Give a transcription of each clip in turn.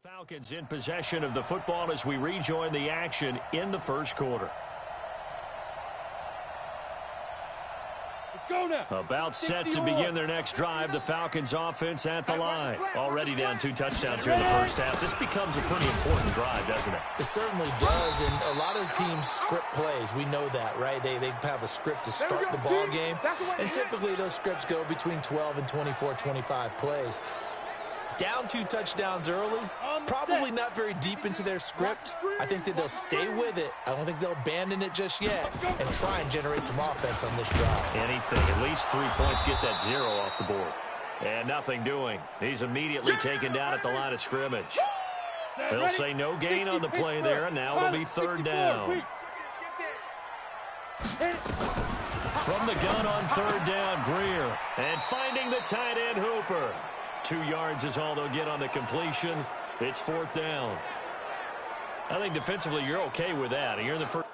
Falcons in possession of the football as we rejoin the action in the first quarter. Let's go now. About set to begin their next drive. The Falcons offense at the line. Already down 2 touchdowns here in the first half. This becomes a pretty important drive, doesn't it? It certainly does, and a lot of teams script plays. We know that, right? They have a script to start the ball game, and typically those scripts go between 12 and 24, 25 plays. Down 2 touchdowns early, probably not very deep into their script. I think that they'll stay with it. I don't think they'll abandon it just yet and try and generate some offense on this drive. Anything, at least 3 points, get that 0 off the board. And nothing doing. He's immediately taken down at the line of scrimmage. They'll say no gain on the play there, and now it'll be 3rd down. From the gun on 3rd down, Greer. And finding the tight end, Hooper. 2 yards is all they'll get on the completion. It's 4th down. I think defensively you're okay with that. You're in the first.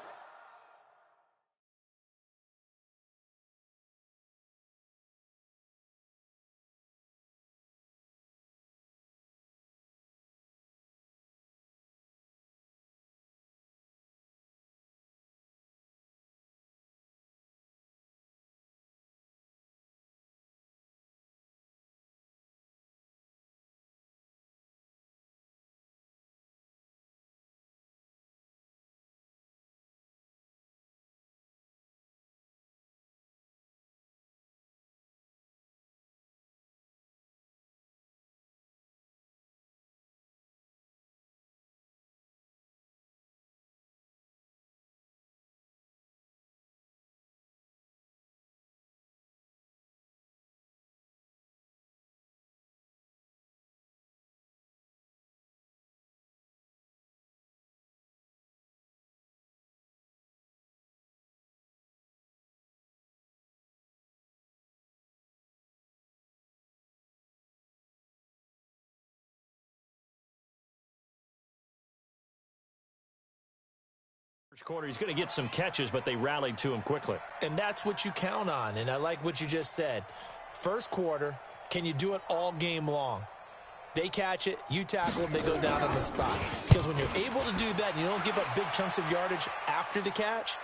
First quarter, he's going to get some catches, but they rallied to him quickly. And that's what you count on, and I like what you just said. First quarter, can you do it all game long? They catch it, you tackle them, they go down on the spot. Because when you're able to do that and you don't give up big chunks of yardage after the catch,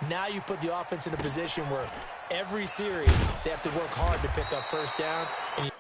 now you put the offense in a position where every series they have to work hard to pick up first downs. And you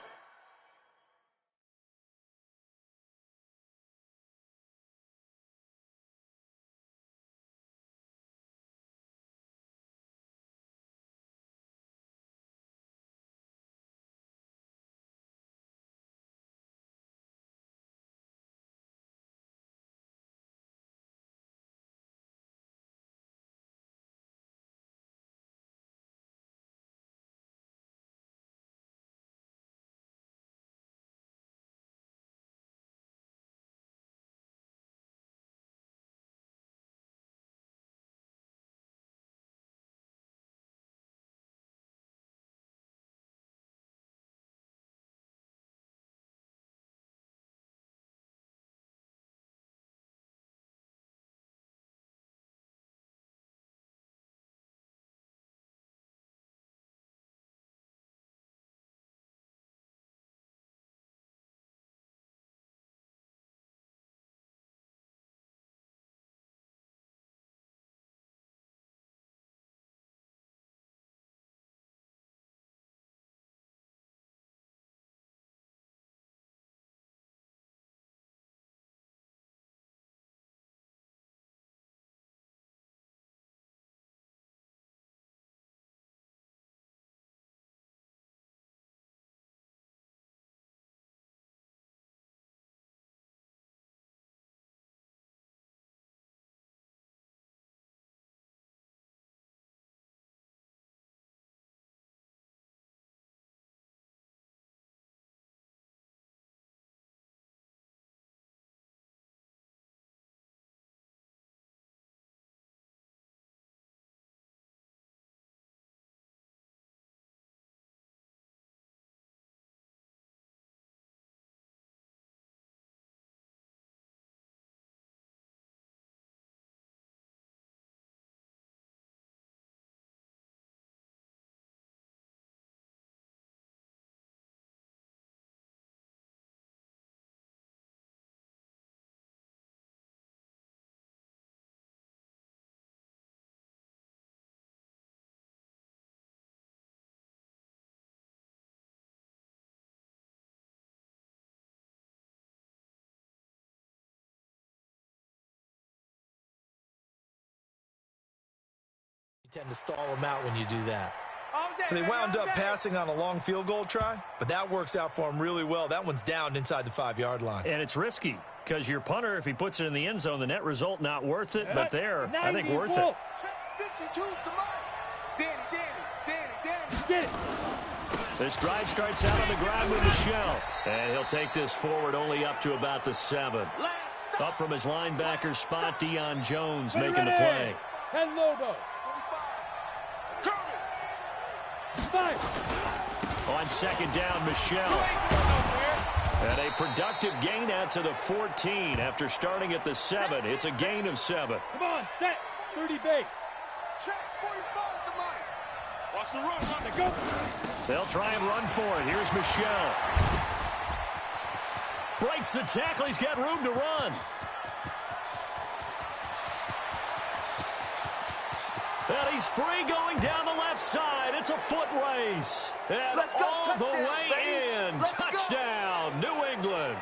tend to stall them out when you do that. So they wound up passing on a long field goal try, but that works out for them really well. That one's down inside the 5-yard line. And it's risky because your punter, if he puts it in the end zone, the net result not worth it, but there, I think worth it. Get it. This drive starts out on the ground with Michel, and he'll take this forward only up to about the 7. Up from his linebacker spot, Deion Jones making the play. 10 Lobo. 5. On second down, Michel. And a productive gain out to the 14 after starting at the 7. It's a gain of 7. Come on, set. 30 base. Check 45 to Mike. Watch the run. Let go. They'll try and run for it. Here's Michel. Breaks the tackle. He's got room to run. And he's free going down the left side. It's a foot race. And all the way in. Touchdown, New England.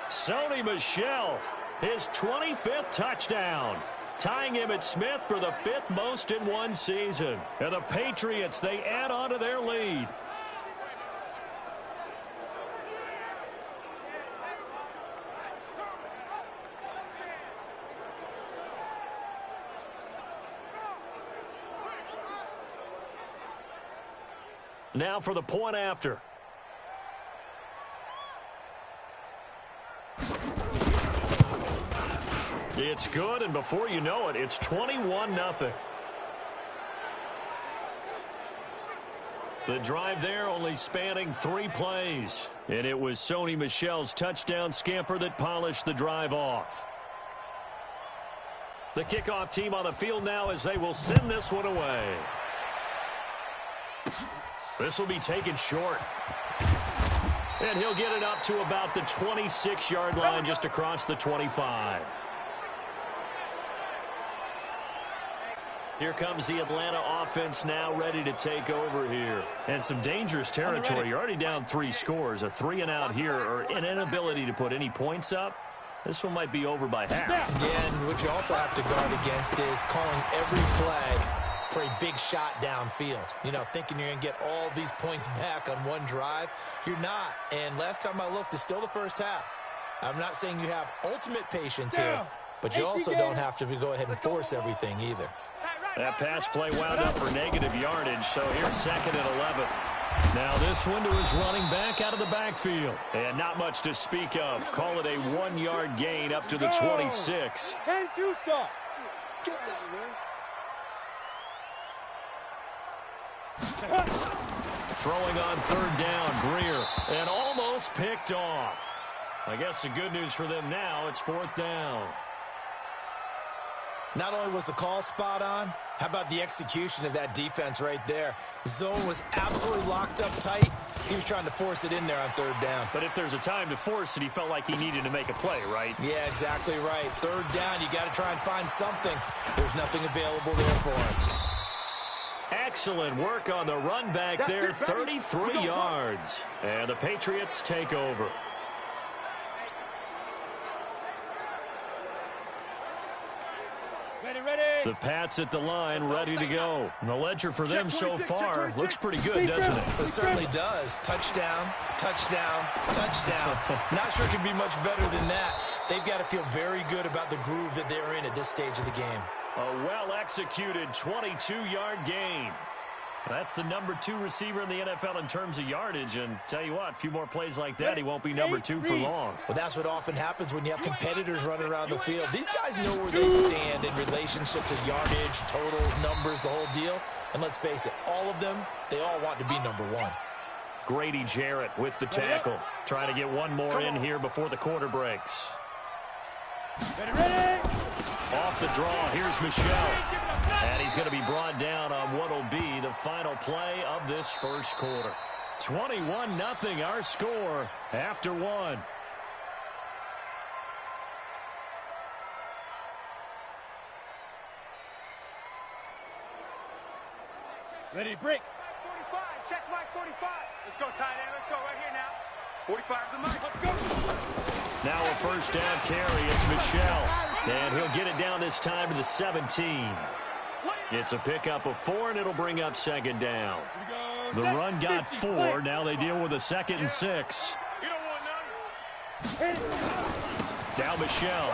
Sony Michel, his 25th touchdown. Tying him at Smith for the 5th most in one season. And the Patriots, they add on to their lead. Now for the point after. It's good, and before you know it, it's 21-0. The drive there only spanning 3 plays. And it was Sony Michel's touchdown scamper that polished the drive off. The kickoff team on the field now as they will send this one away. This will be taken short. And he'll get it up to about the 26-yard line just across the 25. Here comes the Atlanta offense now ready to take over here. And some dangerous territory. You're already down 3 scores. A 3-and-out here or an inability to put any points up. This one might be over by half. Yeah, and what you also have to guard against is calling every play for a big shot downfield. You know, thinking you're going to get all these points back on one drive. You're not. And last time I looked, it's still the first half. I'm not saying you have ultimate patience here, but you also don't have to go ahead and force everything either. That pass play wound up for negative yardage, so here's 2nd and 11. Now this one to his running back out of the backfield. And not much to speak of. Call it a 1-yard gain up to the 26. 10-2 stop. Throwing on 3rd down, Greer. And almost picked off. I guess the good news for them now, it's 4th down. Not only was the call spot on, how about the execution of that defense right there? The zone was absolutely locked up tight. He was trying to force it in there on 3rd down. But if there's a time to force it, he felt like he needed to make a play, right? Yeah, exactly right. 3rd down, you got to try and find something. There's nothing available there for him. Excellent work on the run back there, 33 yards. And the Patriots take over. The Pats at the line, ready to go. And the ledger for them so far looks pretty good, doesn't it? It certainly does. Touchdown, touchdown, touchdown. Not sure it could be much better than that. They've got to feel very good about the groove that they're in at this stage of the game. A well-executed 22-yard gain. That's the number 2 receiver in the NFL in terms of yardage. And tell you what, a few more plays like that, he won't be number 2 for long. Well, that's what often happens when you have competitors running around the field. These guys know where they stand in relationship to yardage, totals, numbers, the whole deal. And let's face it, all of them, they all want to be number 1. Grady Jarrett with the tackle. Trying to get one more in here before the quarter breaks. Ready. Off the draw, here's Michel. And he's going to be brought down on what will be the final play of this first quarter. 21-0 our score after 1. Ready to break. 45, check Mike 45. Let's go, tight end. Let's go right here now. 45 to Mike. Let's go. Now a first down carry. It's Michel. And he'll get it down this time to the 17. It's a pickup of 4, and it'll bring up second down. The run got 4. Now they deal with a 2nd and 6. Now Michelle.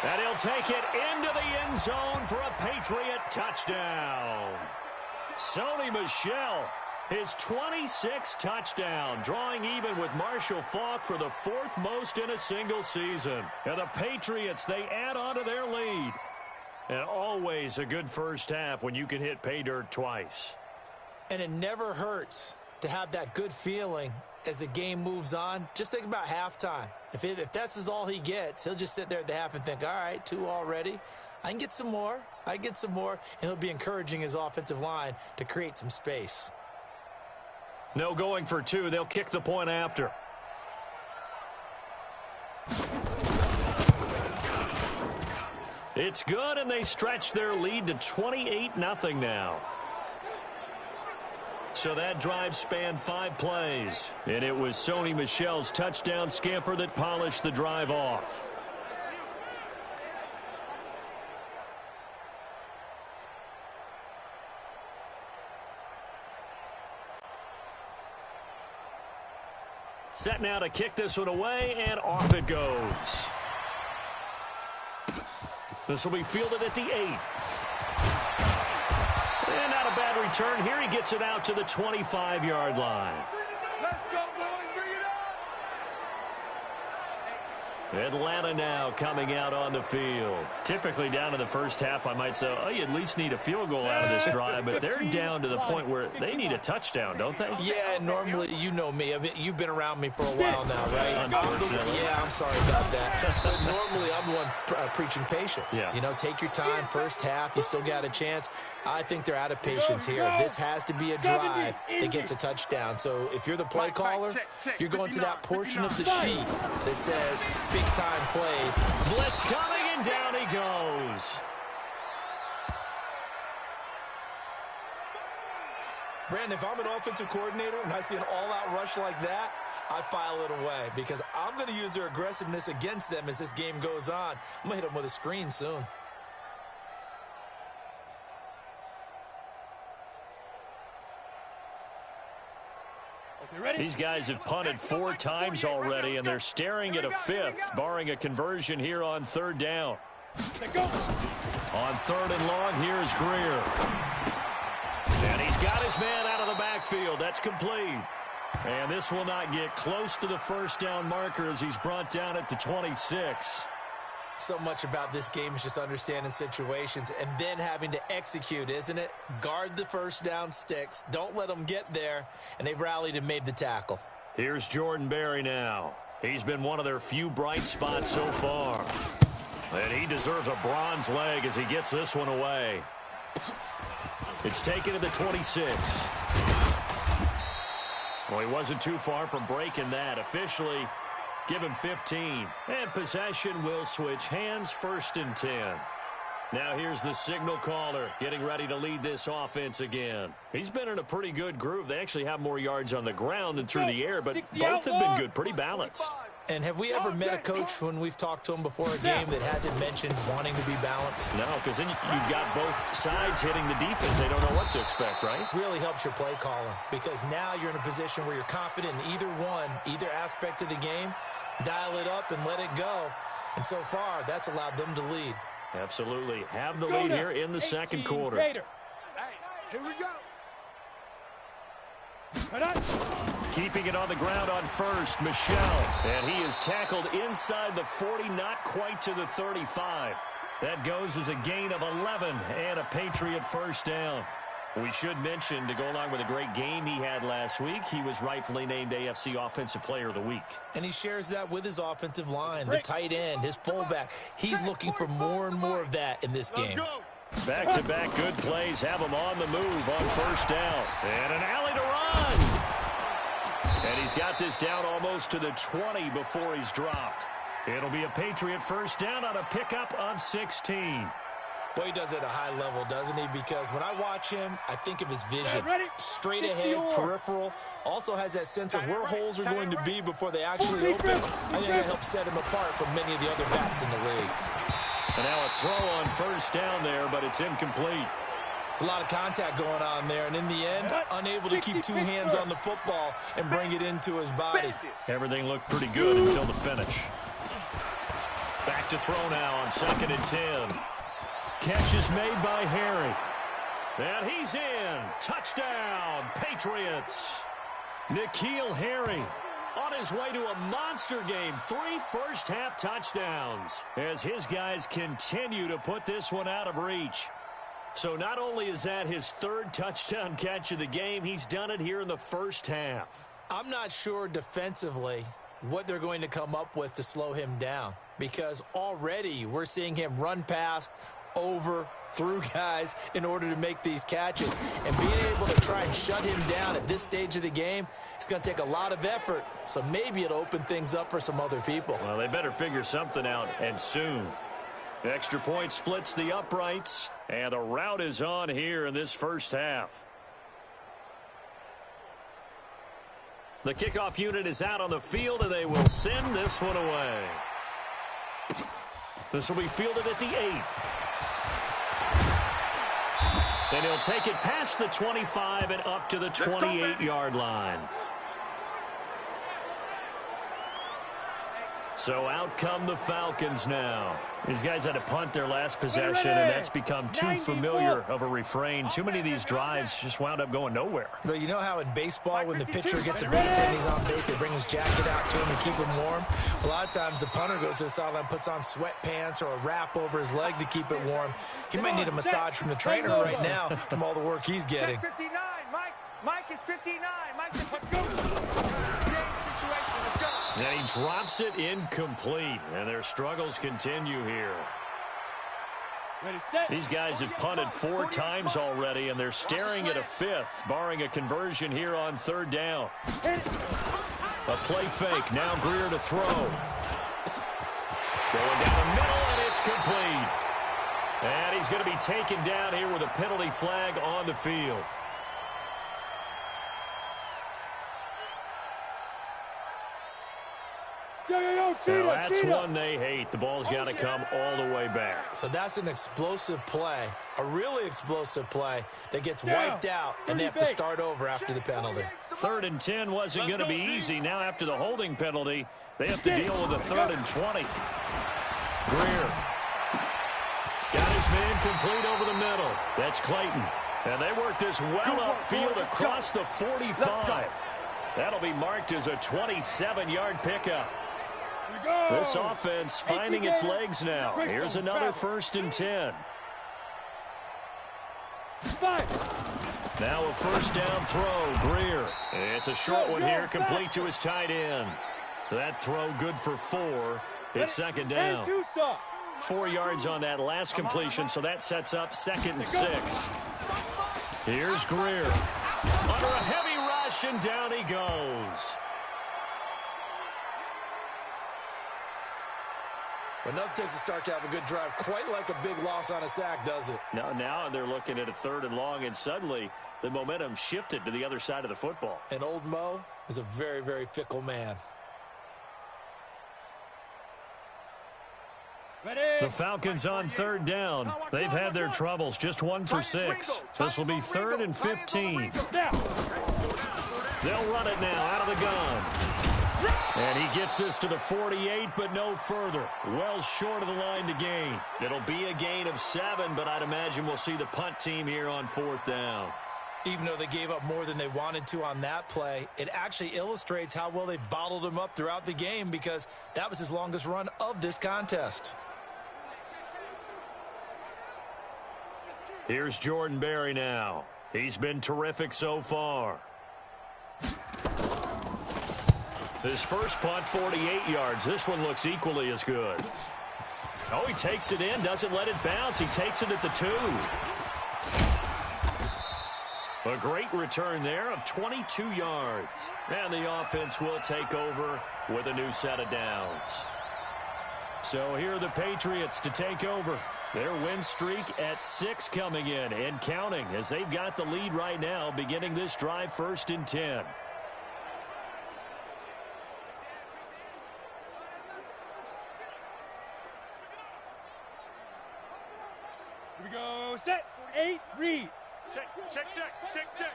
And he'll take it into the end zone for a Patriot touchdown. Sony Michel, his 26th touchdown, drawing even with Marshall Faulk for the 4th most in a single season. And the Patriots, they add on to their lead. And always a good first half when you can hit pay dirt twice. And it never hurts to have that good feeling as the game moves on. Just think about halftime. If that's all he gets, he'll just sit there at the half and think, all right, 2 already. I can get some more. And he'll be encouraging his offensive line to create some space. No going for 2. They'll kick the point after. It's good, and they stretch their lead to 28-0 now. So that drive spanned 5 plays, and it was Sony Michel's touchdown scamper that polished the drive off. Set now to kick this one away, and off it goes. This will be fielded at the 8. And not a bad return here. He gets it out to the 25-yard line. Let's go, boys. Bring it on. Atlanta now coming out on the field. Typically down in the first half, I might say, oh, you at least need a field goal out of this drive. But they're down to the point where they need a touchdown, don't they? Yeah, normally, you know me. You've been around me for a while now, right? I'm sorry about that. But normally, I'm the one preaching patience. Yeah. You know, take your time. First half, you still got a chance. I think they're out of patience here. This has to be a drive that gets a touchdown. So if you're the play caller, you're going to that portion of the sheet that says big-time plays. Blitz coming, and down he goes. Brandon, if I'm an offensive coordinator and I see an all-out rush like that, I file it away because I'm going to use their aggressiveness against them as this game goes on. I'm going to hit them with a screen soon. These guys have punted 4 times already, and they're staring at a 5th, barring a conversion here on 3rd down. On 3rd and long, here's Greer. And he's got his man out of the backfield. That's complete. And this will not get close to the first down marker as he's brought down at the 26. So much about this game is just understanding situations and then having to execute, isn't it? Guard the first down sticks. Don't let them get there. And they've rallied and made the tackle. Here's Jordan Berry now. He's been one of their few bright spots so far. And he deserves a bronze leg as he gets this one away. It's taken to the 26. Well, he wasn't too far from breaking that. Officially, give him 15. And possession will switch hands, 1st and 10. Now here's the signal caller getting ready to lead this offense again. He's been in a pretty good groove. They actually have more yards on the ground than through the air, but both have been good, pretty balanced. And have we ever met a coach when we've talked to him before a game that hasn't mentioned wanting to be balanced? No, because then you've got both sides hitting the defense. They don't know what to expect, right? Really helps your play calling because now you're in a position where you're confident in either aspect of the game. Dial it up and let it go. And so far, that's allowed them to lead. Absolutely. Have the lead here in the second quarter. Hey, here we go. Keeping it on the ground on 1st, Michel. And he is tackled inside the 40, not quite to the 35. That goes as a gain of 11 and a Patriot first down. We should mention, to go along with a great game he had last week, he was rightfully named AFC Offensive Player of the Week. And he shares that with his offensive line, the tight end, his fullback. He's looking for more and more of that in this game. Back-to-back good plays have him on the move on 1st down. And an alley to run. And he's got this down almost to the 20 before he's dropped. It'll be a Patriot first down on a pickup of 16. Boy, he does it at a high level, doesn't he? Because when I watch him, I think of his vision. Straight ahead, peripheral. Also has that sense of where holes are going to be before they actually open. I think that helps set him apart from many of the other backs in the league. And now a throw on first down there, but it's incomplete. It's a lot of contact going on there, and in the end, unable to keep two hands on the football and bring it into his body. Everything looked pretty good until the finish. Back to throw now on 2nd and 10. Catch is made by Harry. And he's in. Touchdown, Patriots. N'Keal Harry on his way to a monster game. 3 first-half touchdowns as his guys continue to put this one out of reach. So not only is that his 3rd touchdown catch of the game, he's done it here in the first half. I'm not sure defensively what they're going to come up with to slow him down, because already we're seeing him run past, over, through guys in order to make these catches. And being able to try and shut him down at this stage of the game, it's going to take a lot of effort. So maybe it'll open things up for some other people. Well, they better figure something out, and soon. Extra point splits the uprights, and the route is on here in this first half. The kickoff unit is out on the field, and they will send this one away. This will be fielded at the 8. And he'll take it past the 25 and up to the 28-yard line. So out come the Falcons now. These guys had to punt their last possession, and that's become too familiar of a refrain. Too many of these drives just wound up going nowhere. But you know how in baseball, when the pitcher gets a base hit and he's on base, they bring his jacket out to him to keep him warm? A lot of times the punter goes to the sideline, puts on sweatpants or a wrap over his leg to keep it warm. He might need a massage from the trainer right now from all the work he's getting. Check 59. Mike is 59. Mike's in situation. Let's go. And he drops it incomplete, and their struggles continue here. Ready, set. These guys have punted 4 times already, and they're staring at a 5th, barring a conversion here on 3rd down. A play fake. Now Greer to throw. Going down the middle, and it's complete. And he's going to be taken down here with a penalty flag on the field. Now that's one they hate. The ball's got to come all the way back. So that's an explosive play, a really explosive play that gets wiped out, and they have to start over after the penalty. 3rd and 10 wasn't going to be easy. Now after the holding penalty, they have to deal with a 3rd and 20. Greer got his man complete over the middle. That's Clayton. And they work this well upfield across the 45. That'll be marked as a 27-yard pickup. This offense finding its legs now. Here's another 1st and 10. Now a 1st down throw. Greer. It's a short one here, complete to his tight end. That throw good for 4. It's 2nd down. 4 yards on that last completion, so that sets up 2nd and 6. Here's Greer. Under a heavy rush, and down he goes. But nothing takes a start to have a good drive, quite like a big loss on a sack, does it? No, now they're looking at a 3rd and long, and suddenly the momentum shifted to the other side of the football. And old Mo is a very, very fickle man. The Falcons on 3rd down. They've had their troubles, just 1 for 6. This will be 3rd and 15. They'll run it now out of the gun. And he gets this to the 48, but no further. Well short of the line to gain. It'll be a gain of 7, but I'd imagine we'll see the punt team here on 4th down. Even though they gave up more than they wanted to on that play, it actually illustrates how well they bottled him up throughout the game, because that was his longest run of this contest. Here's Jordan Berry now. He's been terrific so far. His first punt, 48 yards. This one looks equally as good. Oh, he takes it in, doesn't let it bounce. He takes it at the 2. A great return there of 22 yards. And the offense will take over with a new set of downs. So here are the Patriots to take over. Their win streak at 6 coming in and counting, as they've got the lead right now, beginning this drive 1st and 10. we go. Set. 8. Read. Check, check, check, check, check.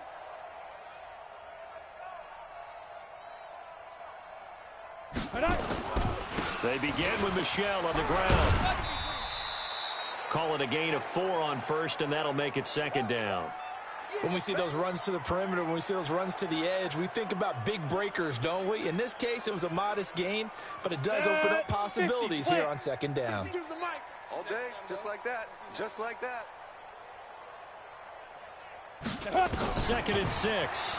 They begin with Michelle on the ground. Call it a gain of 4 on first, and that'll make it second down. When we see those runs to the perimeter, when we see those runs to the edge, we think about big breakers, don't we? In this case, it was a modest gain, but it does open up possibilities here on second down. All day, just like that, just like that. 2nd and 6.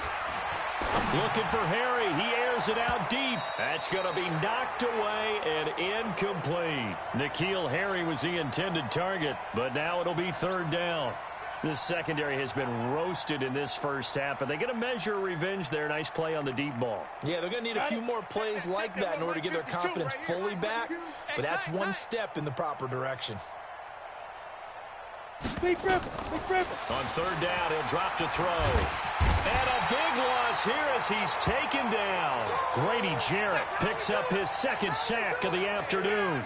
Looking for Harry. He airs it out deep. That's going to be knocked away and incomplete. N'Keal Harry was the intended target, but now it'll be 3rd down. This secondary has been roasted in this first half, but they're going to measure revenge there. Nice play on the deep ball. Yeah, they're going to need a few more plays like that in order to get their confidence fully back, but that's one step in the proper direction. Big dribble. On 3rd down, he'll drop to throw. And a big loss here as he's taken down. Grady Jarrett picks up his 2nd sack of the afternoon.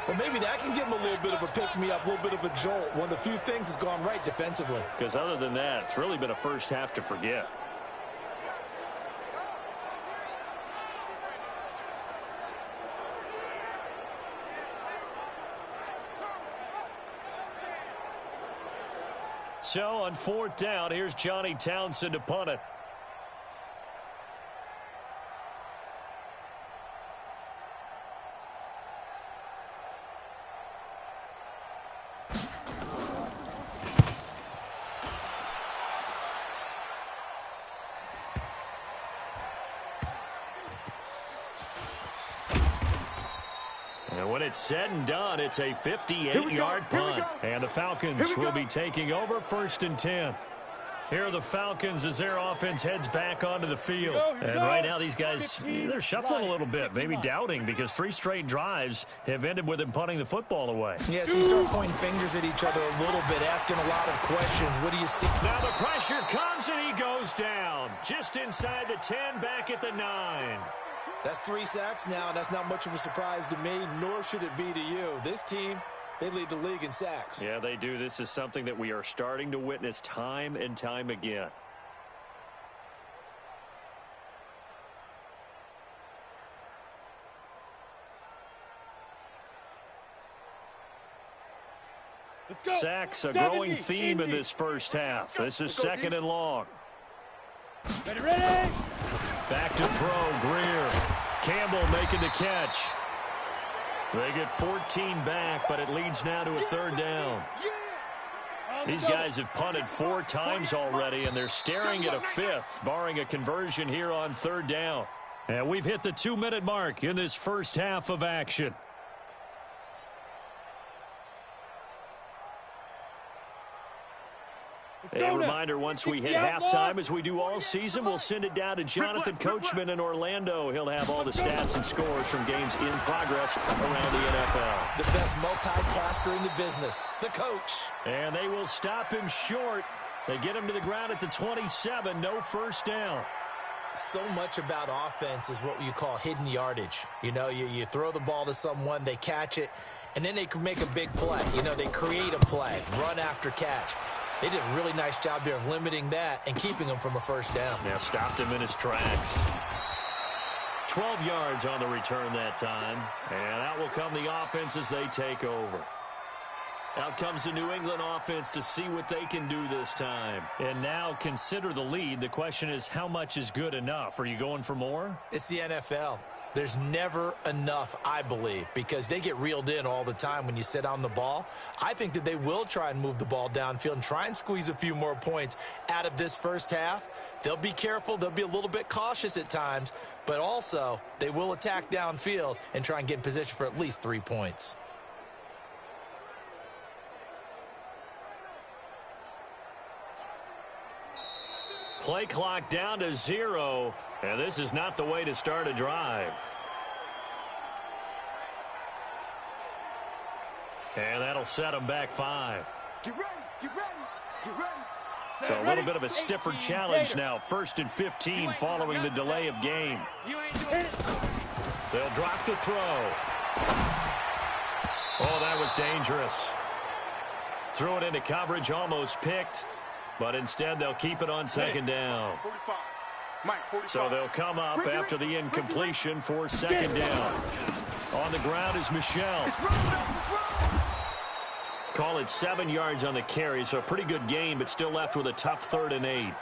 Well, maybe that can give him a little bit of a pick-me-up, a little bit of a jolt. One of the few things that's gone right defensively. Because other than that, it's really been a first half to forget. So on 4th down, here's Johnny Townsend to punt it. And when it's said and done, it's a 58-yard punt. And the Falcons will be taking over 1st and 10. Here are the Falcons as their offense heads back onto the field. And right now these guys, they're shuffling a little bit, maybe doubting, because 3 straight drives have ended with them punting the football away. Yeah, so you start pointing fingers at each other a little bit, asking a lot of questions. What do you see? Now the pressure comes and he goes down. Just inside the 10, back at the 9. That's 3 sacks now, and that's not much of a surprise to me, nor should it be to you. This team, they lead the league in sacks. Yeah, they do. This is something that we are starting to witness time and time again. Sacks, a growing theme in this first half. This is 2nd and long. Ready? Back to throw, Greer. Campbell making the catch. They get 14 back, but it leads now to a 3rd down. These guys have punted 4 times already, and they're staring at a 5th, barring a conversion here on 3rd down. And we've hit the 2-minute mark in this first half of action. A reminder, once we hit halftime, as we do all season, we'll send it down to Jonathan Coachman in Orlando. He'll have all the stats and scores from games in progress around the NFL. The best multitasker in the business, the coach. And they will stop him short. They get him to the ground at the 27, no 1st down. So much about offense is what you call hidden yardage. You know, you throw the ball to someone, they catch it, and then they can make a big play. You know, they create a play, run after catch. They did a really nice job there of limiting that and keeping him from a 1st down. Yeah, stopped him in his tracks. 12 yards on the return that time. And out will come the offense as they take over. Out comes the New England offense to see what they can do this time. And now consider the lead. The question is, how much is good enough? Are you going for more? It's the NFL. There's never enough, I believe, because they get reeled in all the time when you sit on the ball. I think that they will try and move the ball downfield and try and squeeze a few more points out of this first half. They'll be careful. They'll be a little bit cautious at times, but also they will attack downfield and try and get in position for at least 3 points. Play clock down to 0, and this is not the way to start a drive. And that'll set them back 5. Get ready, get ready, get ready. So a little bit of a stiffer challenge now. 1st and 15 following the delay of game. They'll drop the throw. Oh, that was dangerous. Threw it into coverage, almost picked, but instead they'll keep it on second down. 45. Mike, 45. So they'll come up after the incompletion for second down. On the ground is Michelle. Call it 7 yards on the carry, so a pretty good gain, but still left with a tough 3rd and 8.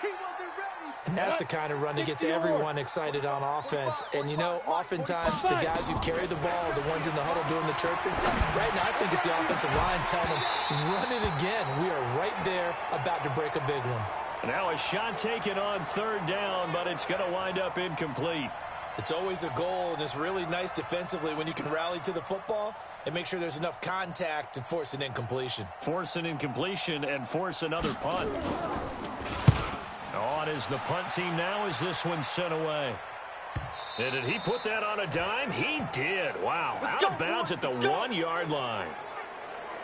And that's the kind of run that gets everyone excited on offense. And, you know, oftentimes the guys who carry the ball are the ones in the huddle doing the chirping. Right now, I think it's the offensive line telling them, run it again. We are right there about to break a big one. Now a shot taken on 3rd down, but it's going to wind up incomplete. It's always a goal, and it's really nice defensively when you can rally to the football and make sure there's enough contact to force an incompletion. Force an incompletion and force another punt. On is the punt team now as this one's sent away. And did he put that on a dime? He did. Wow. Out of bounds at the 1-yard line.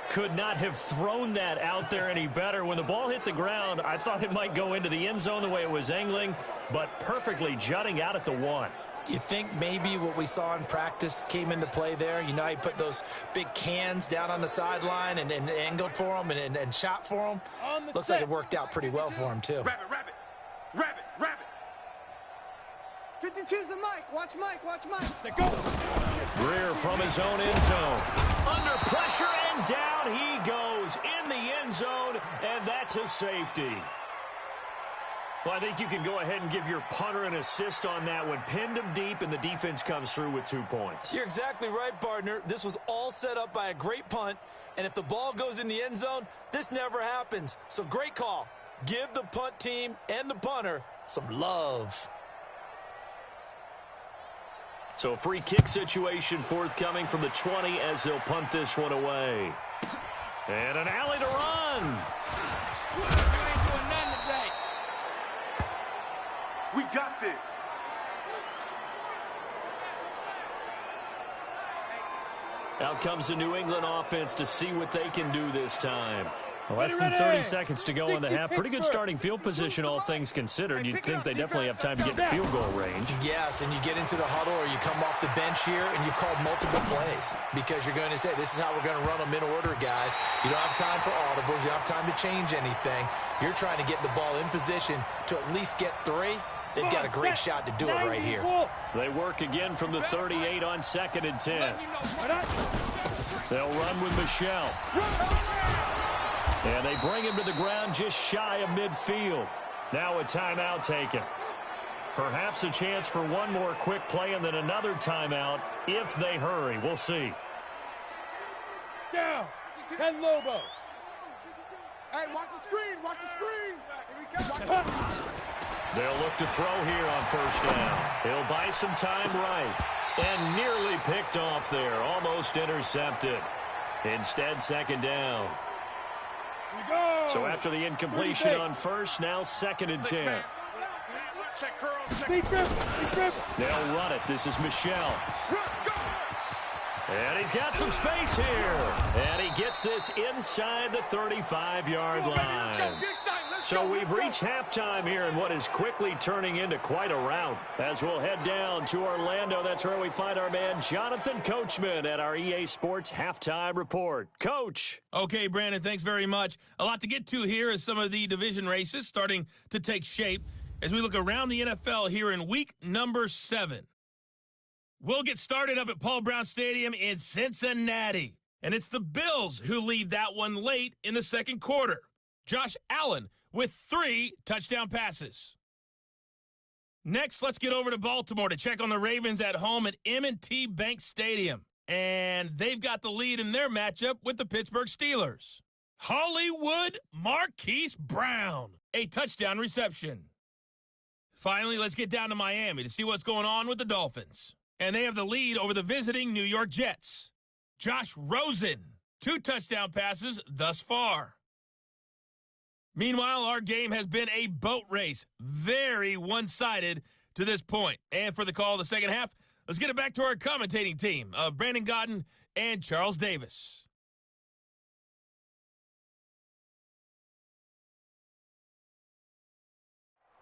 Could not have thrown that out there any better. When the ball hit the ground, I thought it might go into the end zone the way it was angling, but perfectly jutting out at the 1. You think maybe what we saw in practice came into play there? You know, he put those big cans down on the sideline and angled for them and shot for them. Looks like it worked out pretty well for him, too. Rabbit. 52's the Mike. Watch Mike. Set go. Greer from his own end zone. Under pressure, and down he goes in the end zone, and that's a safety. Well, I think you can go ahead and give your punter an assist on that one. Pinned him deep, and the defense comes through with 2 points. You're exactly right, partner. This was all set up by a great punt, and if the ball goes in the end zone, this never happens. So great call. Give the punt team and the punter some love. So a free kick situation forthcoming from the 20 as they'll punt this one away. And an alley to run. We got this. Out comes the New England offense to see what they can do this time. Less than 30 seconds to go in the half. Pretty good starting field position, all things considered. You'd think they definitely have time to get to field goal range. Yes, and you get into the huddle or you come off the bench here and you've called multiple plays because you're going to say, this is how we're going to run them in order, guys. You don't have time for audibles. You don't have time to change anything. You're trying to get the ball in position to at least get 3. They've got a great shot to do it right here. They work again from the 38 on 2nd and 10. They'll run with Michelle. And they bring him to the ground just shy of midfield. Now a timeout taken. Perhaps a chance for one more quick play and then another timeout if they hurry. We'll see. Down. 10 Lobo. Hey, watch the screen. Here we go. They'll look to throw here on 1st down. He'll buy some time right. And nearly picked off there. Almost intercepted. Instead, 2nd down. So after the incompletion on 1st, now 2nd and 10. Check curls. Speed grip. They'll run it. This is Michelle. And he's got some space here. And he gets this inside the 35-yard line. So we've reached halftime here in what is quickly turning into quite a rout. As we'll head down to Orlando, that's where we find our man Jonathan Coachman at our EA Sports Halftime Report. Coach. Okay, Brandon, thanks very much. A lot to get to here as some of the division races starting to take shape as we look around the NFL here in week number 7. We'll get started up at Paul Brown Stadium in Cincinnati. And it's the Bills who lead that one late in the second quarter. Josh Allen with 3 touchdown passes. Next, let's get over to Baltimore to check on the Ravens at home at M&T Bank Stadium. And they've got the lead in their matchup with the Pittsburgh Steelers. Hollywood Marquise Brown, a touchdown reception. Finally, let's get down to Miami to see what's going on with the Dolphins. And they have the lead over the visiting New York Jets. Josh Rosen, 2 touchdown passes thus far. Meanwhile, our game has been a boat race, very one-sided to this point. And for the call of the second half, let's get it back to our commentating team of Brandon Godden and Charles Davis.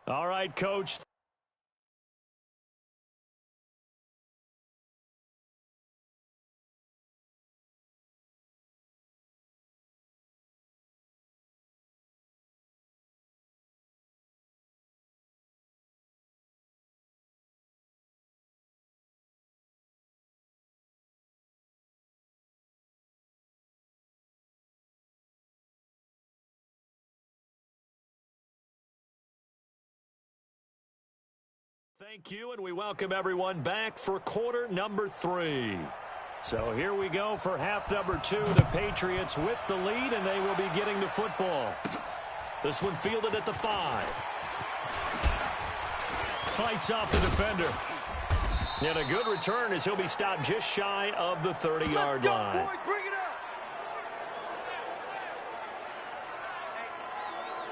All right, Coach. Thank you, and we welcome everyone back for quarter number 3. So here we go for half number 2. The Patriots with the lead, and they will be getting the football. This one fielded at the 5. Fights off the defender. And a good return as he'll be stopped just shy of the 30-yard line. Boys, bring it up.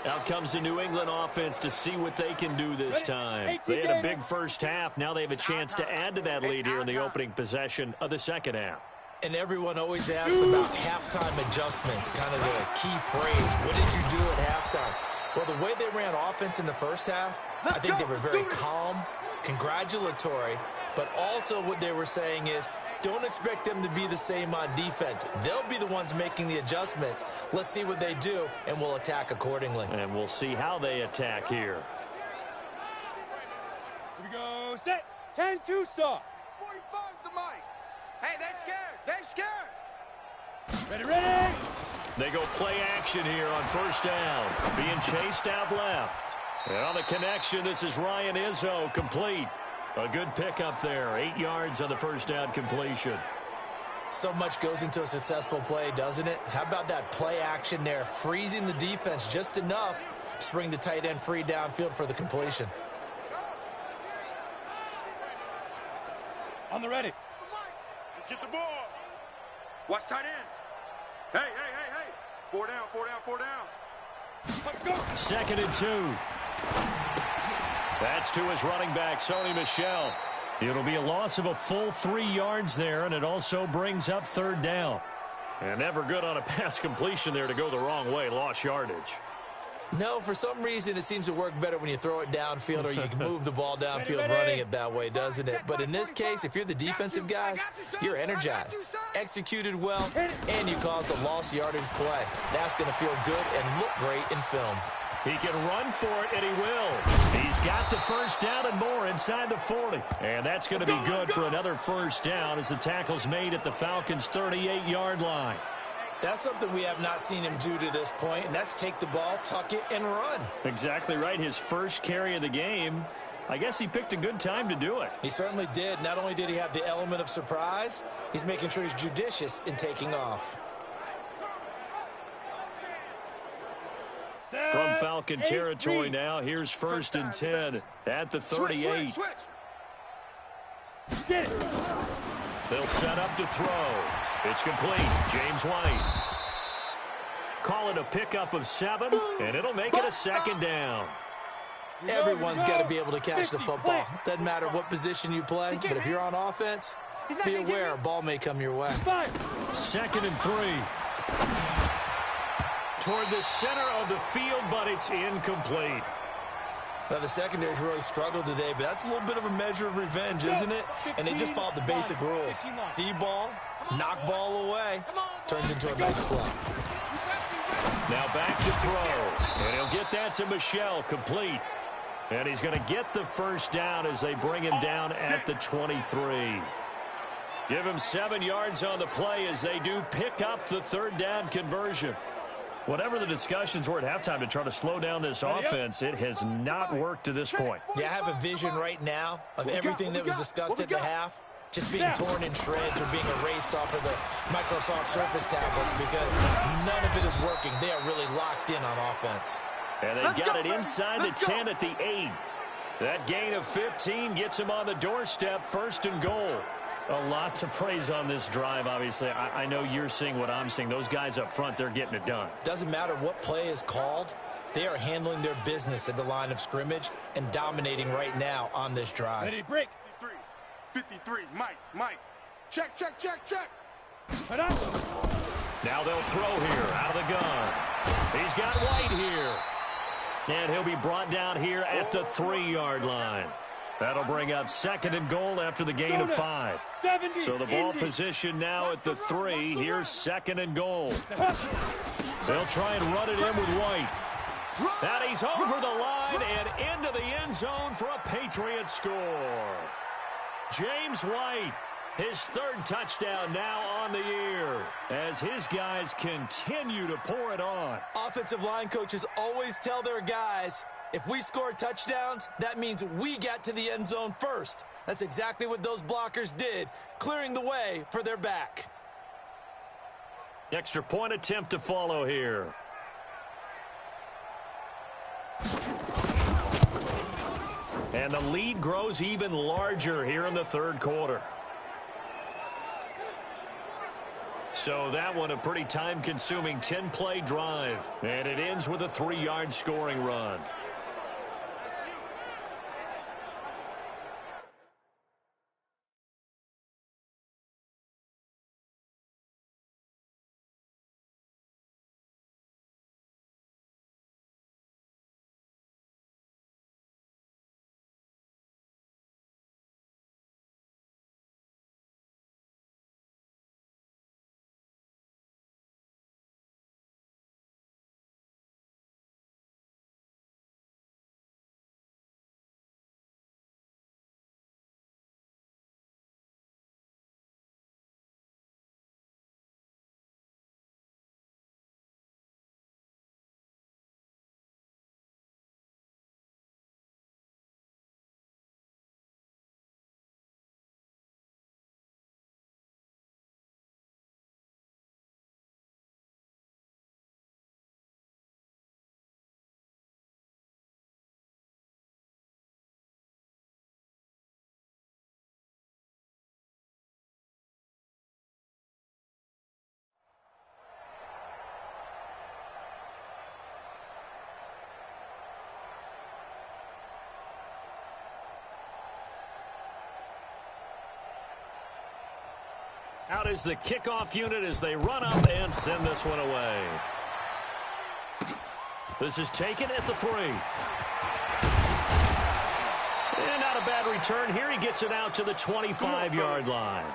Out comes the New England offense to see what they can do this time. They had a big first half. Now they have a chance to add to that lead here in the opening possession of the second half. And everyone always asks about halftime adjustments, kind of the key phrase. What did you do at halftime? Well, the way they ran offense in the first half, I think they were very calm, congratulatory, but also what they were saying is, don't expect them to be the same on defense. They'll be the ones making the adjustments. Let's see what they do, and we'll attack accordingly. And we'll see how they attack here. Here we go. Set. 10-2 soft. 45's the mic. Hey, they scared. They scared. Ready, ready. They go play action here on first down. Being chased out left. And on the connection, this is Ryan Izzo, complete. A good pickup there. 8 yards on the first down completion. So much goes into a successful play, doesn't it? How about that play action there, freezing the defense just enough to bring the tight end free downfield for the completion. On the ready. Let's get the ball. Watch tight end. Hey, hey, hey, hey. 4 down, 4 down, 4 down. Let's go. 2nd and 2. That's to his running back, Sony Michel. It'll be a loss of a full 3 yards there, and it also brings up 3rd down. And never good on a pass completion there to go the wrong way. Lost yardage. No, for some reason it seems to work better when you throw it downfield or you can move the ball downfield running it that way, doesn't it? But in this case, if you're the defensive guys, you're energized, executed well, and you caused a lost yardage play. That's going to feel good and look great in film. He can run for it, and he will. He's got the first down and more inside the 40. And that's going to be good for another first down as the tackle's made at the Falcons' 38-yard line. That's something we have not seen him do to this point, and that's take the ball, tuck it, and run. Exactly right. His first carry of the game. I guess he picked a good time to do it. He certainly did. Not only did he have the element of surprise, he's making sure he's judicious in taking off. From Falcon territory now, here's 1st and 10 at the 38. Switch. Get it. They'll set up to throw. It's complete. James White. Call it a pickup of 7, and it'll make it a 2nd down. Everyone's got to be able to catch the football. Doesn't matter what position you play, but if you're on offense, be aware a ball may come your way. 2nd and 3. Toward the center of the field, but it's incomplete. Now, the secondary's really struggled today, but that's a little bit of a measure of revenge, isn't it? And they just followed the basic rules. See ball, knock ball away, turns into a nice play. Now back to throw, and he'll get that to Michel, complete. And he's going to get the first down as they bring him down at the 23. Give him 7 yards on the play as they do pick up the 3rd down conversion. Whatever the discussions were at halftime to try to slow down this offense, it has not worked to this point. Yeah, I have a vision right now of everything that was discussed at the half just being torn in shreds or being erased off of the Microsoft Surface tablets because none of it is working. They are really locked in on offense. And they've got it inside the 10 at the 8. That gain of 15 gets him on the doorstep, 1st and goal. A lot to praise on this drive, obviously. I know you're seeing what I'm seeing. Those guys up front, they're getting it done. Doesn't matter what play is called. They are handling their business at the line of scrimmage and dominating right now on this drive. Ready, break. 53, Mike. Check. Now they'll throw here out of the gun. He's got White here. And he'll be brought down here at the 3-yard line. That'll bring up 2nd and goal after the gain of 5. So the ball position now at the 3. Here's 2nd and goal. They'll try and run it in with White. And he's over the line and into the end zone for a Patriot score. James White, his 3rd touchdown now on the year as his guys continue to pour it on. Offensive line coaches always tell their guys, If we score touchdowns, that means we get to the end zone first. That's exactly what those blockers did, clearing the way for their back. Extra point attempt to follow here. And the lead grows even larger here in the third quarter. So that one a pretty time-consuming 10-play drive. And it ends with a 3-yard scoring run. Out is the kickoff unit as they run up and send this one away. This is taken at the 3. And not a bad return here. He gets it out to the 25-yard line.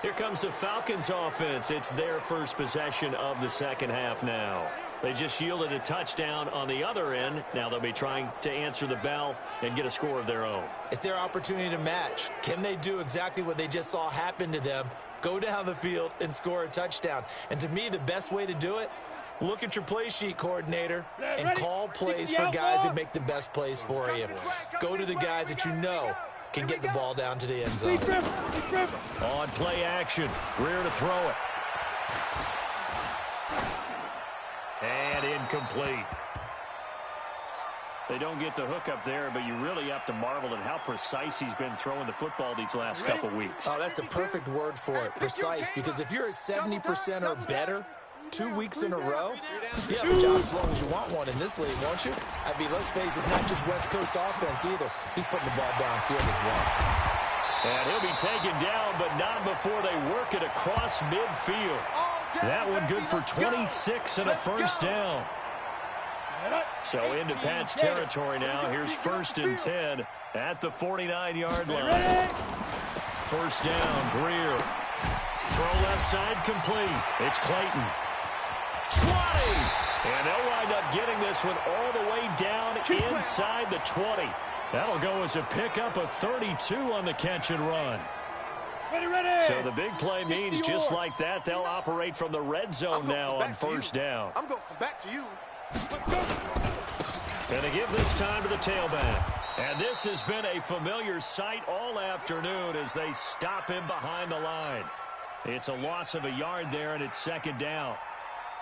Here comes the Falcons offense. It's their first possession of the second half now. They just yielded a touchdown on the other end. Now they'll be trying to answer the bell and get a score of their own. It's their opportunity to match. Can they do exactly what they just saw happen to them? Go down the field and score a touchdown. And to me, the best way to do it, look at your play sheet, coordinator, and call plays for guys who make the best plays for you. Go to the guys that you know can get the ball down to the end zone. On play action, Greer to throw it. And incomplete. They don't get the hook up there, but you really have to marvel at how precise he's been throwing the football these last couple weeks. Oh, that's the perfect word for it, precise, because if you're at 70% or better 2 weeks in a row, you have a job as long as you want one in this league, won't you? I mean, let's face it, it's not just West Coast offense either. He's putting the ball downfield as well. And he'll be taken down, but not before they work it across midfield. That one good for 26 and a first down. So into Pat's territory now. Here's 1st and 10 at the 49-yard line. First down, Greer. Throw left side complete. It's Clayton. 20. And they'll wind up getting this one all the way down inside the 20. That'll go as a pickup of 32 on the catch and run. So the big play means just like that, they'll operate from the red zone now on first down. I'm going to come back to you. And they give this time to the tailback. And this has been a familiar sight all afternoon as they stop him behind the line. It's a loss of a yard there, and it's second down.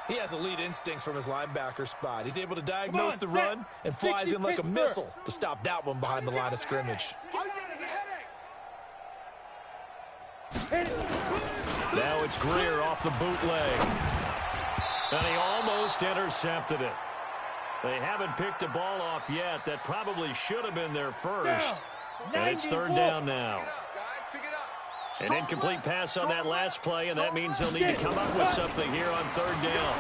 He has elite instincts from his linebacker spot. He's able to diagnose the run and flies in like a missile to stop that one behind the line of scrimmage. Now it's Greer off the bootleg. And he almost intercepted it. They haven't picked a ball off yet. That probably should have been their first. And it's third down now. An incomplete pass on that last play, and that means they'll need to come up with something here on third down.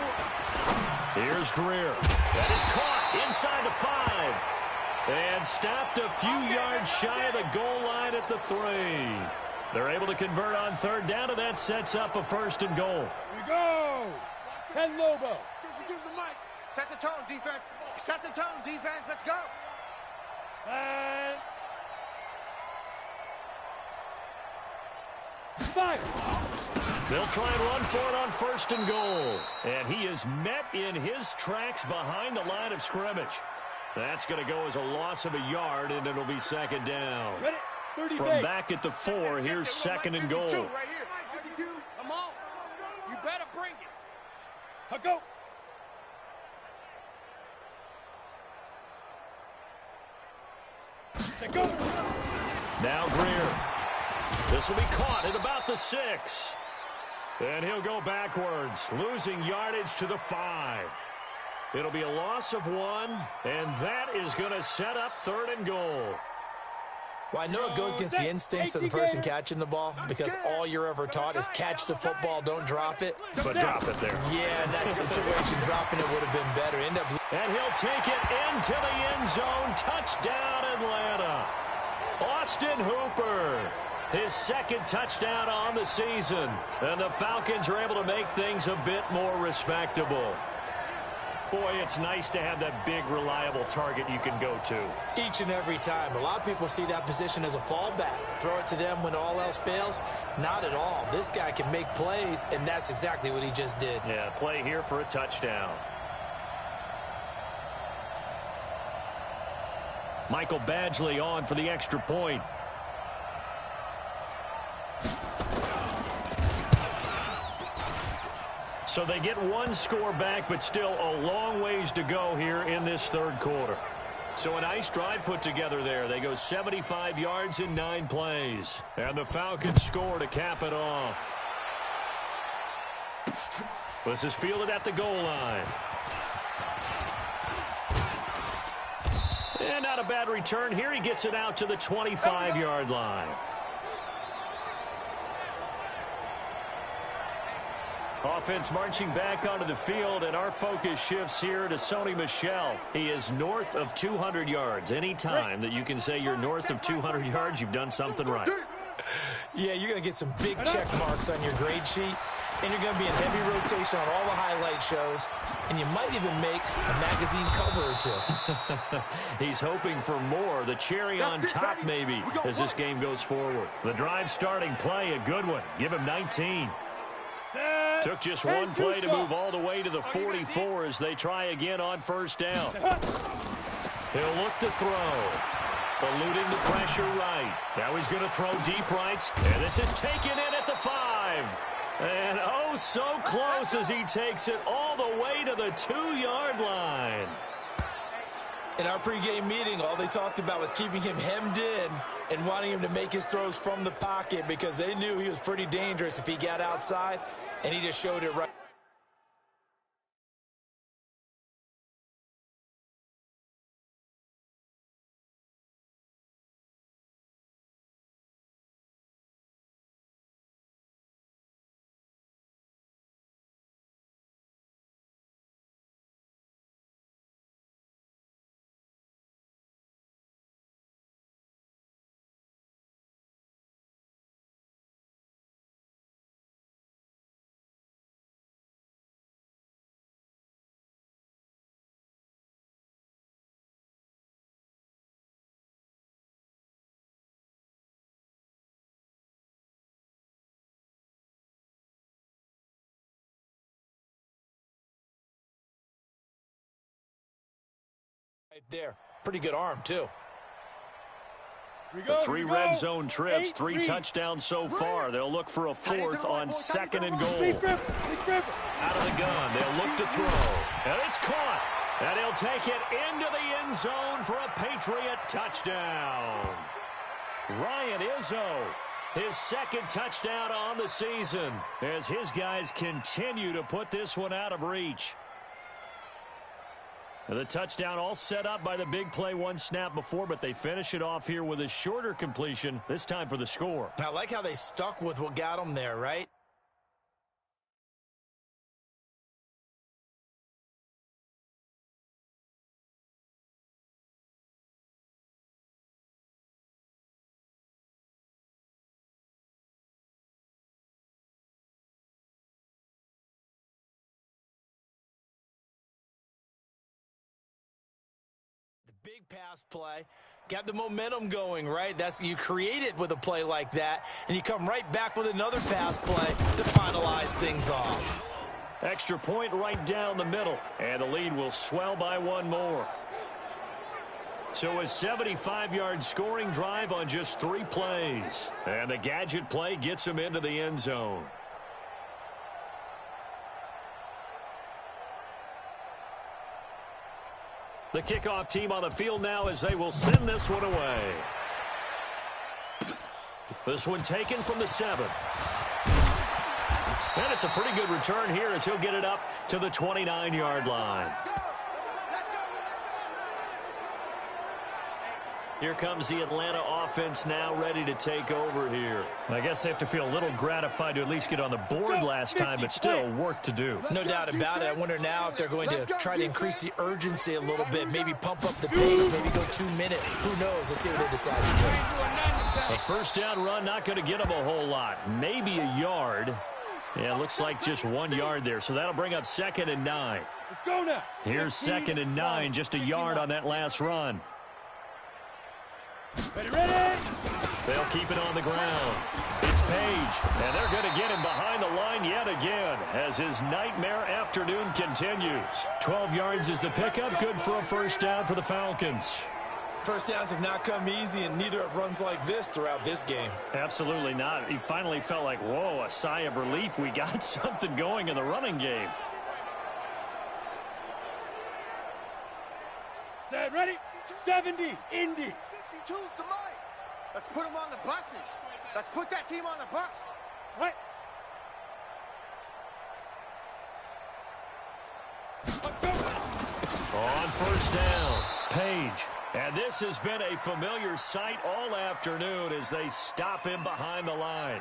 Here's Greer. That is caught inside the 5. And stopped a few yards shy of the goal line at the 3. They're able to convert on third down, and that sets up a 1st and goal. Here we go. 10 Lobo. Set the tone, defense. Set the tone, defense. Let's go. And 5. They'll try and run for it on 1st and goal. And he is met in his tracks behind the line of scrimmage. That's going to go as a loss of a yard, and it'll be 2nd down. Ready? 30 From days. back at the 4, here's 2nd and goal. Right here. 52. Come on. You better bring it. Go. Go. Now Greer. This will be caught at about the 6. And he'll go backwards, losing yardage to the 5. It'll be a loss of 1, and that is going to set up 3rd and goal. Well, I know it goes against the instincts of the person catching the ball because all you're ever taught is catch the football, don't drop it. But drop it there. Yeah, in that situation, dropping it would have been better. And he'll take it into the end zone. Touchdown, Atlanta. Austin Hooper, his 2nd touchdown on the season. And the Falcons are able to make things a bit more respectable. Boy, it's nice to have that big, reliable target you can go to. Each and every time. A lot of people see that position as a fallback. Throw it to them when all else fails. Not at all. This guy can make plays, and that's exactly what he just did. Yeah, play here for a touchdown. Michael Badgley on for the extra point. So they get 1 score back, but still a long ways to go here in this 3rd quarter. So a nice drive put together there. They go 75 yards in 9 plays. And the Falcons score to cap it off. This is fielded at the goal line. And not a bad return here. He gets it out to the 25-yard line. Offense marching back onto the field, and our focus shifts here to Sony Michel. He is north of 200 yards. Any time that you can say you're north of 200 yards, you've done something right. Yeah, you're going to get some big check marks on your grade sheet, and you're going to be in heavy rotation on all the highlight shows, and you might even make a magazine cover or 2. He's hoping for more. The cherry on top, maybe, as this game goes forward. The drive starting play, a good one. Give him 19. Took just 1 play to move all the way to the 44 as they try again on 1st down. He'll look to throw. Eluding the pressure right. Now he's going to throw deep rights. And this is taken in at the 5. And oh, so close as he takes it all the way to the 2-yard line. In our pregame meeting, all they talked about was keeping him hemmed in and wanting him to make his throws from the pocket because they knew he was pretty dangerous if he got outside, and he just showed it right. Right there. Pretty good arm, too. The 3 red zone trips, 3 touchdowns so far. They'll look for a 4th on 2nd and goal. Out of the gun, they'll look to throw. And it's caught. And he'll take it into the end zone for a Patriot touchdown. Ryan Izzo, his 2nd touchdown on the season, as his guys continue to put this one out of reach. The touchdown all set up by the big play 1 snap before, but they finish it off here with a shorter completion, this time for the score. I like how they stuck with what got them there, right? Big big pass play, got the momentum going, right? You create it with a play like that, and you come right back with another pass play to finalize things off. Extra point right down the middle, and the lead will swell by one more. So a 75-yard scoring drive on just 3 plays. And the gadget play gets him into the end zone. The kickoff team on the field now as they will send this one away. This one taken from the 7. And it's a pretty good return here as he'll get it up to the 29-yard line. Here comes the Atlanta offense now ready to take over here. I guess they have to feel a little gratified to at least get on the board last time, but still work to do. No doubt about it. I wonder now if they're going to try to increase the urgency a little bit, maybe pump up the pace, maybe go 2 minutes. Who knows? Let's see what they decide to do. A first down run, not going to get them a whole lot. Maybe a yard. Yeah, it looks like just 1 yard there, so that'll bring up 2nd and 9. Let's go now. Here's 2nd and 9, just a yard on that last run. Ready? They'll keep it on the ground. It's Page, and they're going to get him behind the line yet again as his nightmare afternoon continues. 12 yards is the pickup, good for a first down for the Falcons. First downs have not come easy, and neither have runs like this throughout this game. Absolutely not. He finally felt like, whoa, a sigh of relief. We got something going in the running game. Set, ready? 70, Indy. 52's to Mike. Let's put him on the buses. Let's put that team on the bus. Right. On first down, Page. And this has been a familiar sight all afternoon as they stop him behind the line.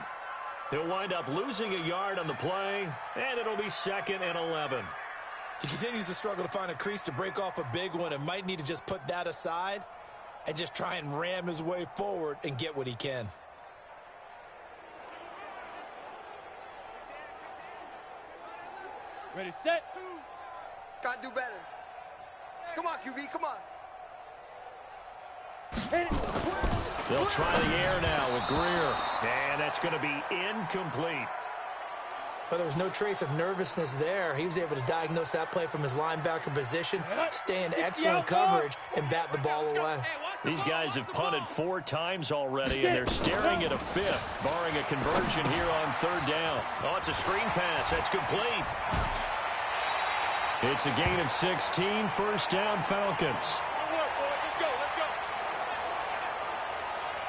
He'll wind up losing a yard on the play, and it'll be 2nd and 11. He continues to struggle to find a crease to break off a big one and might need to just put that aside and just try and ram his way forward and get what he can. Ready, set. Gotta do better. Come on, QB, come on. They'll try the air now with Greer. And that's going to be incomplete. But there was no trace of nervousness there. He was able to diagnose that play from his linebacker position, stay in excellent coverage, and bat the ball away. These guys have punted 4 times already, and they're staring at a 5th, barring a conversion here on 3rd down. Oh, it's a screen pass. That's complete. It's a gain of 16, first down Falcons.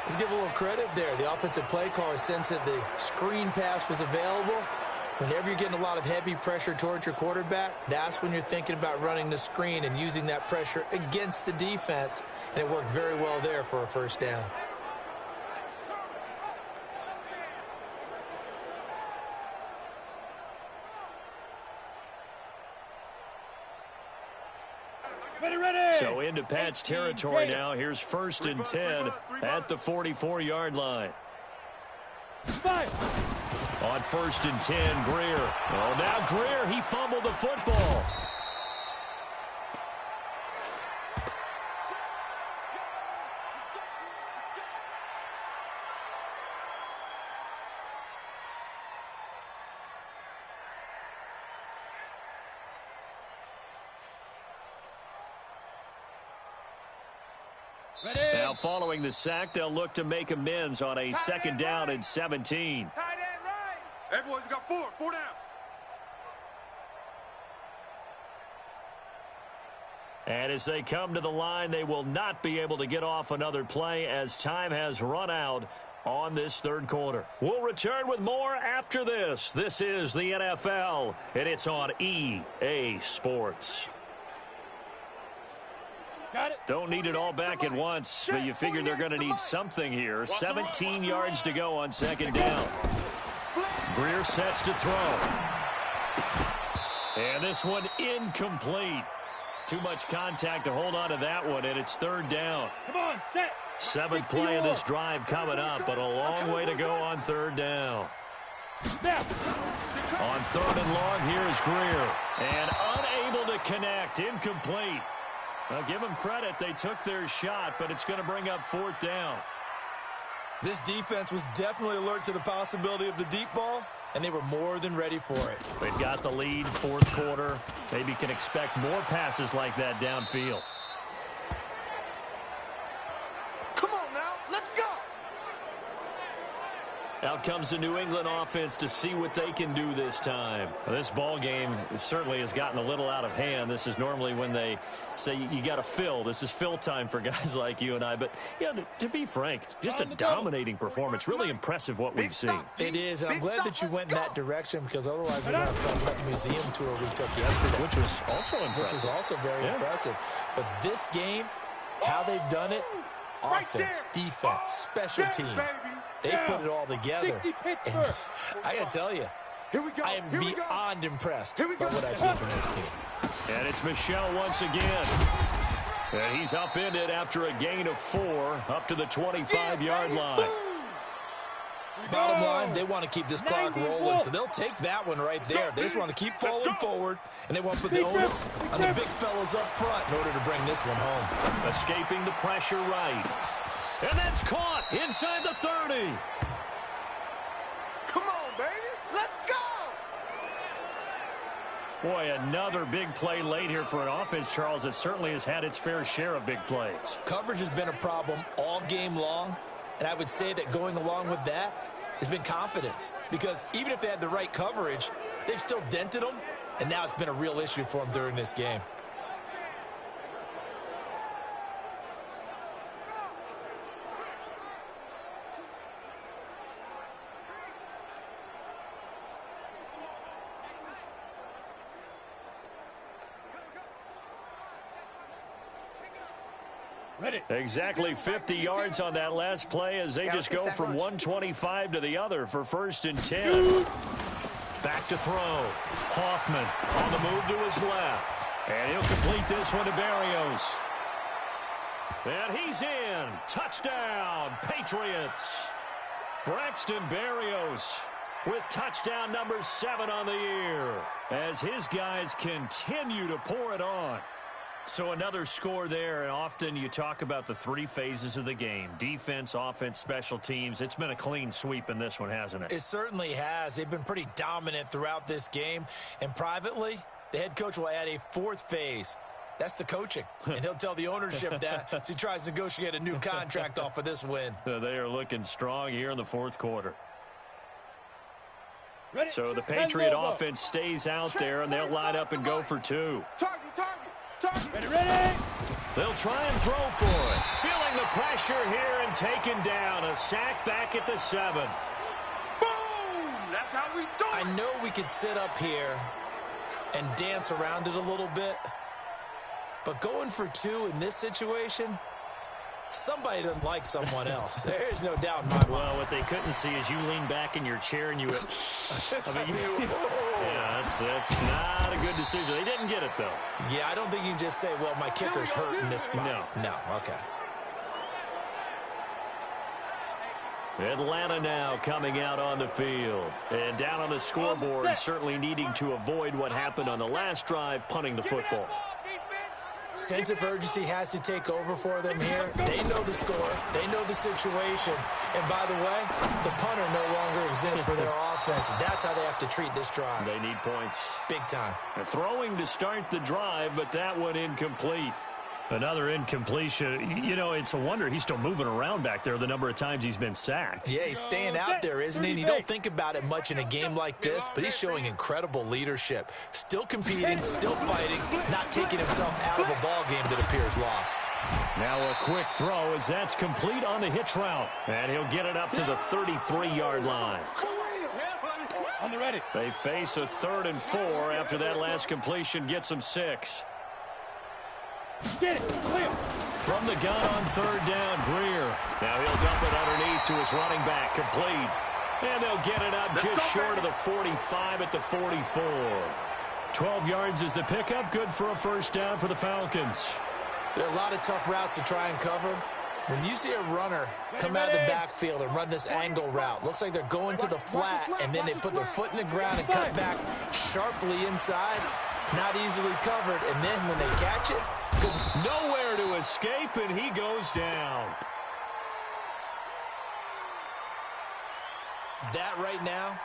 Let's give a little credit there. The offensive play caller sensed that the screen pass was available. Whenever you're getting a lot of heavy pressure towards your quarterback, that's when you're thinking about running the screen and using that pressure against the defense. And it worked very well there for a first down. So into Pat's territory now. Here's 1st and 10 at the 44-yard line. On 1st and 10, Greer. Oh, now Greer, he fumbled the football. Ready. Now following the sack, they'll look to make amends on a 2nd down and 17. Tight end right. Hey, boys, we got 4 down. And as they come to the line, they will not be able to get off another play as time has run out on this 3rd quarter. We'll return with more after this. This is the NFL, and it's on EA Sports. Got it. Don't need it all back at once, but you figure they're going to need something here. 17 yards to go on 2nd down. Greer sets to throw. And this one incomplete. Too much contact to hold on to that one, and it's 3rd down. Come on, set. 7th play of this drive coming up, but a long way to go on 3rd down. Snap. On 3rd and long, here's Greer. And unable to connect, incomplete. I'll give them credit. They took their shot, but it's going to bring up 4th down. This defense was definitely alert to the possibility of the deep ball, and they were more than ready for it. They've got the lead, 4th quarter. Maybe can expect more passes like that downfield. Come on now, let's go. Out comes the New England offense to see what they can do this time. Well, this ball game certainly has gotten a little out of hand. This is normally when they say you got to fill. This is fill time for guys like you and I. But, yeah, to be frank, just a dominating performance. Really impressive what we've seen. It is, and I'm glad that you went in that direction because otherwise we're going to have to talk about the museum tour we took yesterday. Which was also impressive. Which was also very impressive. But this game, how they've done it, offense, defense, special teams. They put it all together. And I got to tell you, I am beyond impressed by what I've seen from this team. And it's Michel once again. And he's upended after a gain of 4 up to the 25-yard line. Bottom line, they want to keep this clock rolling, so they'll take that one right there. They just want to keep falling forward, and they want to put the onus on the big fellas up front in order to bring this one home. Escaping the pressure right. And that's caught inside the 30. Come on, baby. Let's go. Boy, another big play late here for an offense, Charles, that certainly has had its fair share of big plays. Coverage has been a problem all game long, and I would say that going along with that has been confidence. Because even if they had the right coverage, they've still dented them, and now it's been a real issue for them during this game. Exactly 50 yards on that last play as they just go from 125 to the other for 1st and 10. Back to throw. Hoffman on the move to his left. And he'll complete this one to Berrios. And he's in. Touchdown, Patriots. Braxton Berrios with touchdown number 7 on the year as his guys continue to pour it on. So another score there, and often you talk about the 3 phases of the game. Defense, offense, special teams. It's been a clean sweep in this one, hasn't it? It certainly has. They've been pretty dominant throughout this game. And privately, the head coach will add a 4th phase. That's the coaching. And he'll tell the ownership that as he tries to negotiate a new contract off of this win. They are looking strong here in the 4th quarter. So the Patriot offense stays out there, and they'll line up and go for 2. Target. Ready. They'll try and throw for it. Feeling the pressure here and taken down. A sack back at the 7. Boom! That's how we do it. I know we could sit up here and dance around it a little bit, but going for 2 in this situation, somebody doesn't like someone else. There's no doubt in my mind. Well, what they couldn't see is you lean back in your chair and you went, yeah, that's not a good decision. They didn't get it, though. Yeah, I don't think you can just say, well, my kicker's hurt in this spot. No, okay. Atlanta now coming out on the field. And down on the scoreboard, certainly needing to avoid what happened on the last drive, punting the football. Sense of urgency has to take over for them here. They know the score. They know the situation. And by the way, the punter no longer exists for their offense. That's how they have to treat this drive. They need points. Big time. They're throwing to start the drive, but that one incomplete. Another incompletion. You know, it's a wonder he's still moving around back there the number of times he's been sacked. Yeah, he's staying out there, isn't he? And you don't think about it much in a game like this, but he's showing incredible leadership. Still competing, still fighting, not taking himself out of a ball game that appears lost. Now a quick throw as that's complete on the hitch route. And he'll get it up to the 33-yard line. On the ready. They face a 3rd and 4 after that last completion gets them 6. Get it. Clear. From the gun on 3rd down, Greer. Now he'll dump it underneath to his running back, complete. And they'll get it up just short of the 45 at the 44. 12 yards is the pickup, good for a 1st down for the Falcons. There are a lot of tough routes to try and cover. When you see a runner come out of the backfield and run this angle route, looks like they're going to the flat, and then they put their foot in the ground and cut back sharply inside. Not easily covered, and then when they catch it, Nowhere to escape, and he goes down. That right now,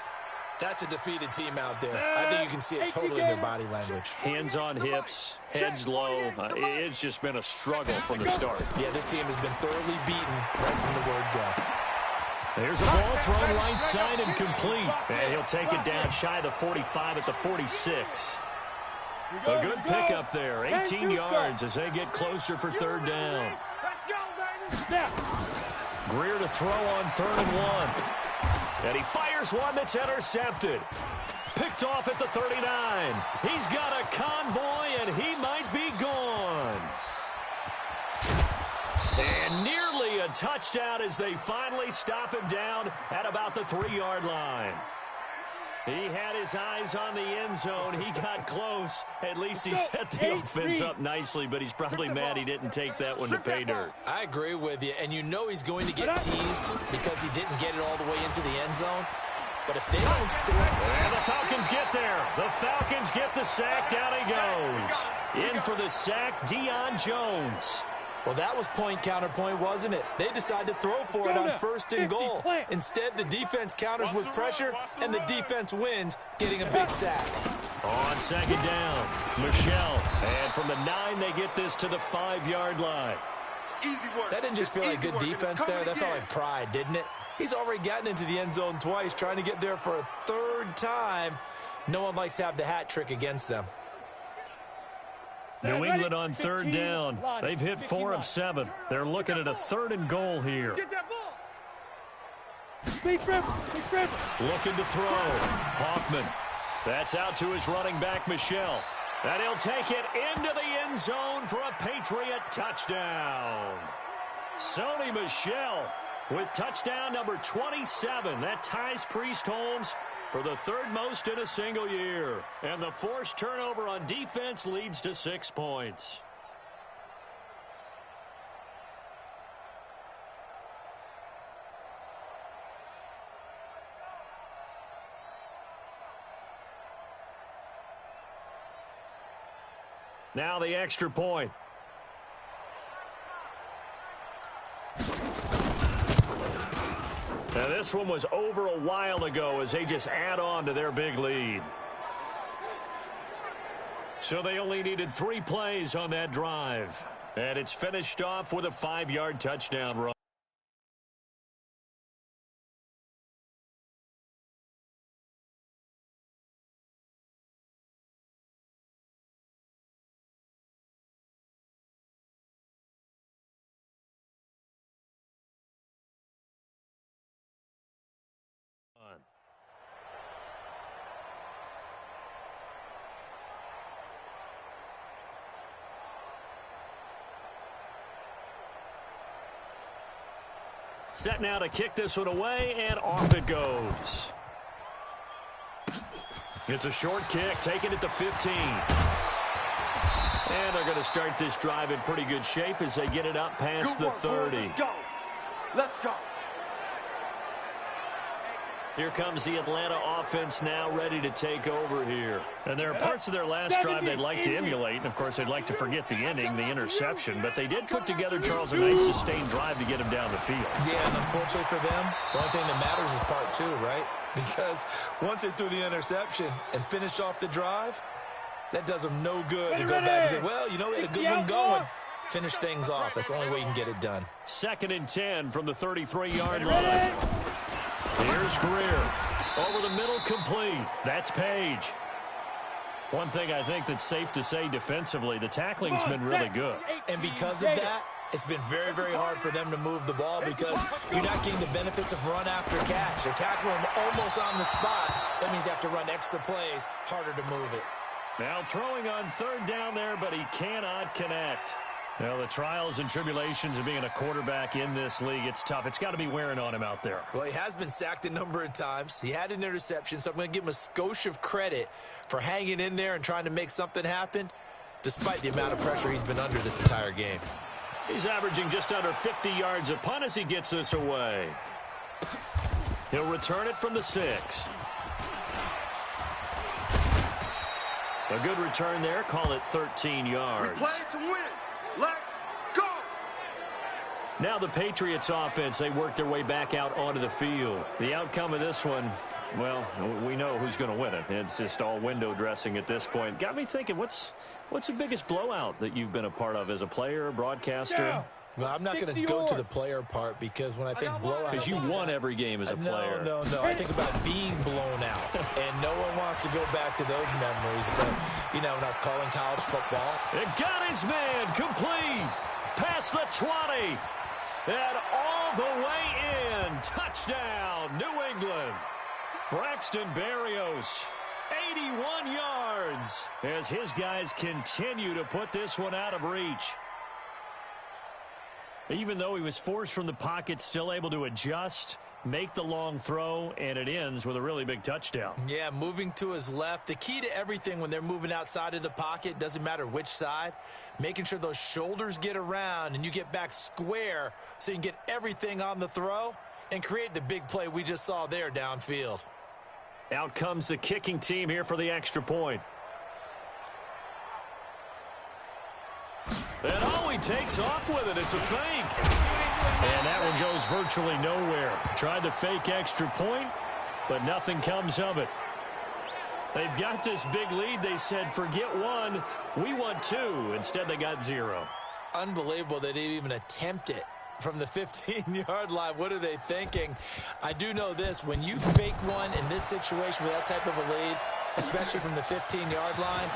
that's a defeated team out there. I think you can see it totally in their body language. Hands on hips, heads low. It's just been a struggle from the start. Yeah, this team has been thoroughly beaten right from the word go. There's a ball thrown right side and complete. And he'll take it down shy of the 45 at the 46. A good pickup there. 18 yards as they get closer for third down. Let's go, baby. Greer to throw on 3rd and 1. And he fires one that's intercepted. Picked off at the 39. He's got a convoy, and he might be gone. And nearly a touchdown as they finally stop him down at about the 3-yard line. He had his eyes on the end zone. He got close. At least he set the offense up nicely, but he's probably mad he didn't take that one to pay dirt. I agree with you, and you know he's going to get teased because he didn't get it all the way into the end zone. But if they don't score... And the Falcons get there. The Falcons get the sack. Down he goes. In for the sack, Deion Jones. Well, that was point counterpoint, wasn't it? They decided to throw for it on 1st and goal. Instead, the defense counters with pressure, and the defense wins, getting a big sack. On 2nd down, Michelle. And from the 9, they get this to the 5-yard line. That didn't just feel like good defense there. That felt like pride, didn't it? He's already gotten into the end zone twice, trying to get there for a 3rd time. No one likes to have the hat trick against them. New England on 3rd down. They've hit 4 of 7. They're looking at a 3rd and goal here. Get that ball. Looking to throw. Hoffman. That's out to his running back, Michelle. And he'll take it into the end zone for a Patriot touchdown. Sony Michel with touchdown number 27. That ties Priest Holmes for the 3rd most in a single year. And the forced turnover on defense leads to 6 points. Now the extra point. Now this one was over a while ago as they just add on to their big lead. So they only needed 3 plays on that drive. And it's finished off with a 5-yard touchdown run. Set now to kick this one away, and off it goes. It's a short kick, taking it to 15. And they're going to start this drive in pretty good shape as they get it up past the 30. Let's go. Let's go. Here comes the Atlanta offense now ready to take over here. And there are parts of their last drive they'd like to emulate. And, of course, they'd like to forget the ending, the interception. But they did put together, Charles, a nice sustained drive to get him down the field. Yeah, and unfortunately for them, the only thing that matters is part 2, right? Because once they threw the interception and finished off the drive, that does them no good to go back and say, well, you know, they had a good one going. Finish things off. That's the only way you can get it done. 2nd and 10 from the 33-yard line. Here's Greer. Over the middle, complete. That's Page. One thing I think that's safe to say defensively, the tackling's been really good. And because of that, it's been very, very hard for them to move the ball because you're not getting the benefits of run after catch. They're tackling them almost on the spot. That means you have to run extra plays, harder to move it. Now throwing on 3rd down there, but he cannot connect. Well, the trials and tribulations of being a quarterback in this league, it's tough. It's got to be wearing on him out there. Well, he has been sacked a number of times. He had an interception, so I'm going to give him a skosh of credit for hanging in there and trying to make something happen, despite the amount of pressure he's been under this entire game. He's averaging just under 50 yards a punt as he gets this away. He'll return it from the 6. A good return there. Call it 13 yards. We play to win. let go. Now the Patriots offense, they work their way back out onto the field. The outcome of this one, well, we know who's going to win it. It's just all window dressing at this point. Got me thinking, what's the biggest blowout that you've been a part of as a player, broadcaster? Well, I'm not going to go to the player part because when I think blowout... Because you won every game as a player. No. I think about being blown out. And no one wants to go back to those memories. But, you know, when I was calling college football... It got his man complete. Past the 20. And all the way in. Touchdown, New England. Braxton Berrios, 81 yards. As his guys continue to put this one out of reach. Even though he was forced from the pocket, still able to adjust, make the long throw, and it ends with a really big touchdown. Yeah, moving to his left. The key to everything when they're moving outside of the pocket, doesn't matter which side, making sure those shoulders get around and you get back square so you can get everything on the throw and create the big play we just saw there downfield. Out comes the kicking team here for the extra point. And he takes off with it. It's a fake. And that one goes virtually nowhere. Tried the fake extra point, but nothing comes of it. They've got this big lead. They said, forget one. We want two. Instead, they got zero. Unbelievable they didn't even attempt it from the 15-yard line. What are they thinking? I do know this. When you fake one in this situation with that type of a lead, especially from the 15-yard line,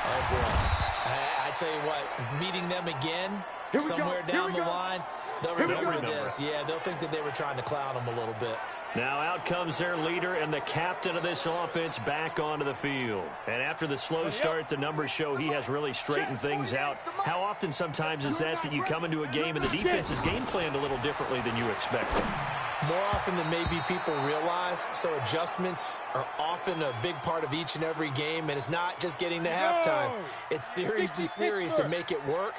oh, boy. I tell you what, meeting them again somewhere down the line, they'll remember this. Yeah, they'll think that they were trying to clown them a little bit. Now out comes their leader and the captain of this offense back onto the field. And after the slow start, the numbers show he has really straightened things out. How often sometimes is that you come into a game and the defense is game planned a little differently than you expected? More often than maybe people realize. So adjustments are often a big part of each and every game, and it's not just getting to halftime. It's series to series to make it work,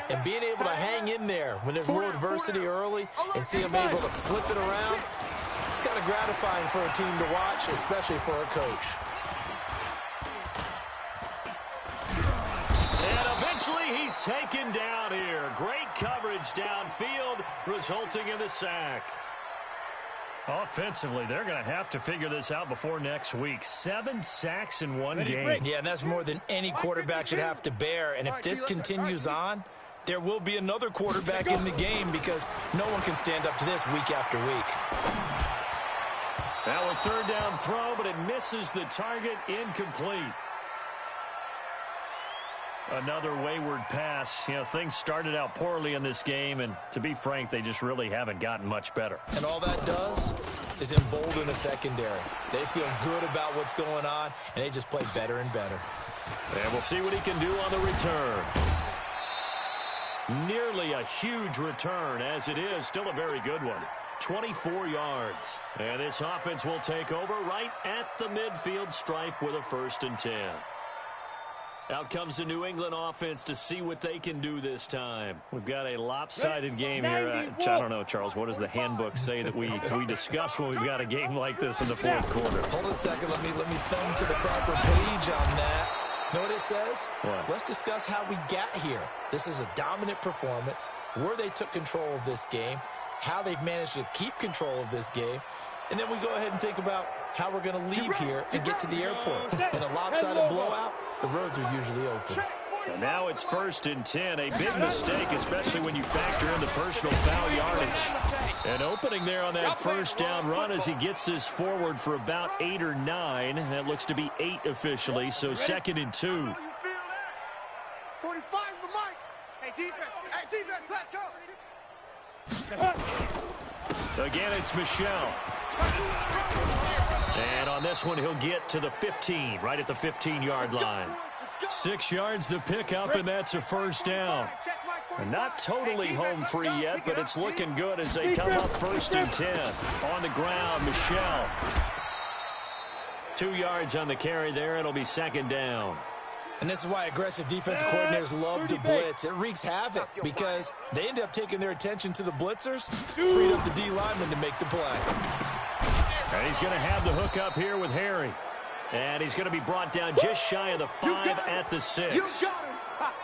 and being able to hang in there when there's a little adversity early and see them able to flip it around. It's kind of gratifying for a team to watch, especially for a coach. And eventually he's taken down here. Great coverage downfield, resulting in the sack. Offensively, they're going to have to figure this out before next week. 7 sacks in one game. Yeah, and that's more than any quarterback should have to bear. And if this continues on, there will be another quarterback in the game because no one can stand up to this week after week. Now a third down throw, but it misses the target, incomplete. Another wayward pass. You know, things started out poorly in this game, and to be frank, they just really haven't gotten much better. And all that does is embolden a secondary. They feel good about what's going on, and they just play better and better. And we'll see what he can do on the return. Nearly a huge return, as it is. Still a very good one. 24 yards. And this offense will take over right at the midfield stripe with a 1st and 10. Out comes the New England offense to see what they can do this time. We've got a lopsided game here. I don't know, Charles, what does the handbook say that we discuss when we've got a game like this in the 4th quarter? Hold on a second. Let me thumb to the proper page on that. Know what it says? What? Let's discuss how we got here. This is a dominant performance, where they took control of this game, how they've managed to keep control of this game, and then we go ahead and think about how we're going to leave here and get to the airport. In a lopsided blowout, the roads are usually open. And now it's 1st and 10. A big mistake, especially when you factor in the personal foul yardage. An opening there on that 1st down run as he gets this forward for about 8 or 9. That looks to be 8 officially, so 2nd and 2. 45's the mic. Hey, defense, let's go. Again, it's Michelle. And on this one, he'll get to the 15, right at the 15-yard line. 6 yards the pickup, and that's a 1st down. Not totally home free yet, but it's looking good as they come up 1st and 10. On the ground, Michelle. 2 yards on the carry there. It'll be 2nd down. And this is why aggressive defensive coordinators love to blitz. It wreaks havoc because they end up taking their attention to the blitzers, freed up the D lineman to make the play. And he's going to have the hook up here with Harry. And he's going to be brought down just shy of the 5 at the 6.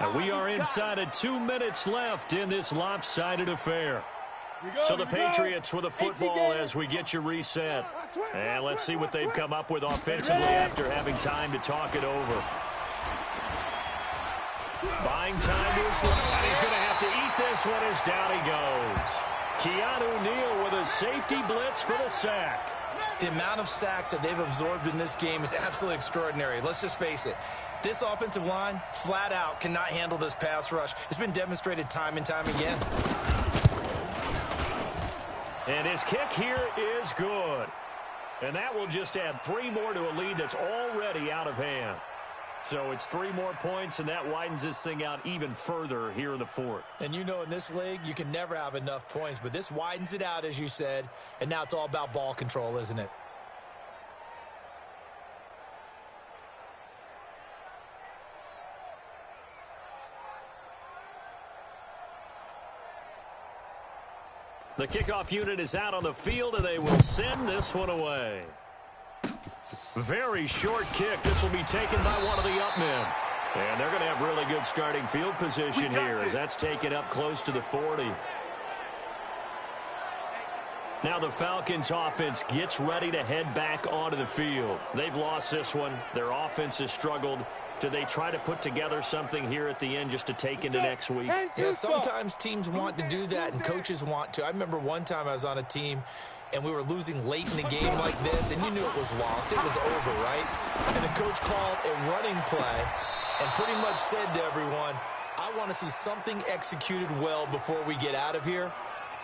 And we are inside of 2 minutes left in this lopsided affair. So the Patriots with the football as we get you reset. And let's see what they've come up with offensively after having time to talk it over. Buying time to his left, and he's going to have to eat this one as down he goes. Keanu Neal with a safety blitz for the sack. The amount of sacks that they've absorbed in this game is absolutely extraordinary. Let's just face it. This offensive line, flat out, cannot handle this pass rush. It's been demonstrated time and time again. And his kick here is good. And that will just add 3 more to a lead that's already out of hand. So it's 3 more points, and that widens this thing out even further here in the 4th. And you know in this league, you can never have enough points, but this widens it out, as you said, and now it's all about ball control, isn't it? The kickoff unit is out on the field, and they will send this one away. Very short kick. This will be taken by one of the up men. And they're going to have really good starting field position here as that's taken up close to the 40. Now the Falcons offense gets ready to head back onto the field. They've lost this one. Their offense has struggled. Do they try to put together something here at the end just to take into next week? Yeah, sometimes teams want to do that and coaches want to. I remember one time I was on a team and we were losing late in the game like this, and you knew it was lost. It was over, right? And the coach called a running play and pretty much said to everyone, I want to see something executed well before we get out of here.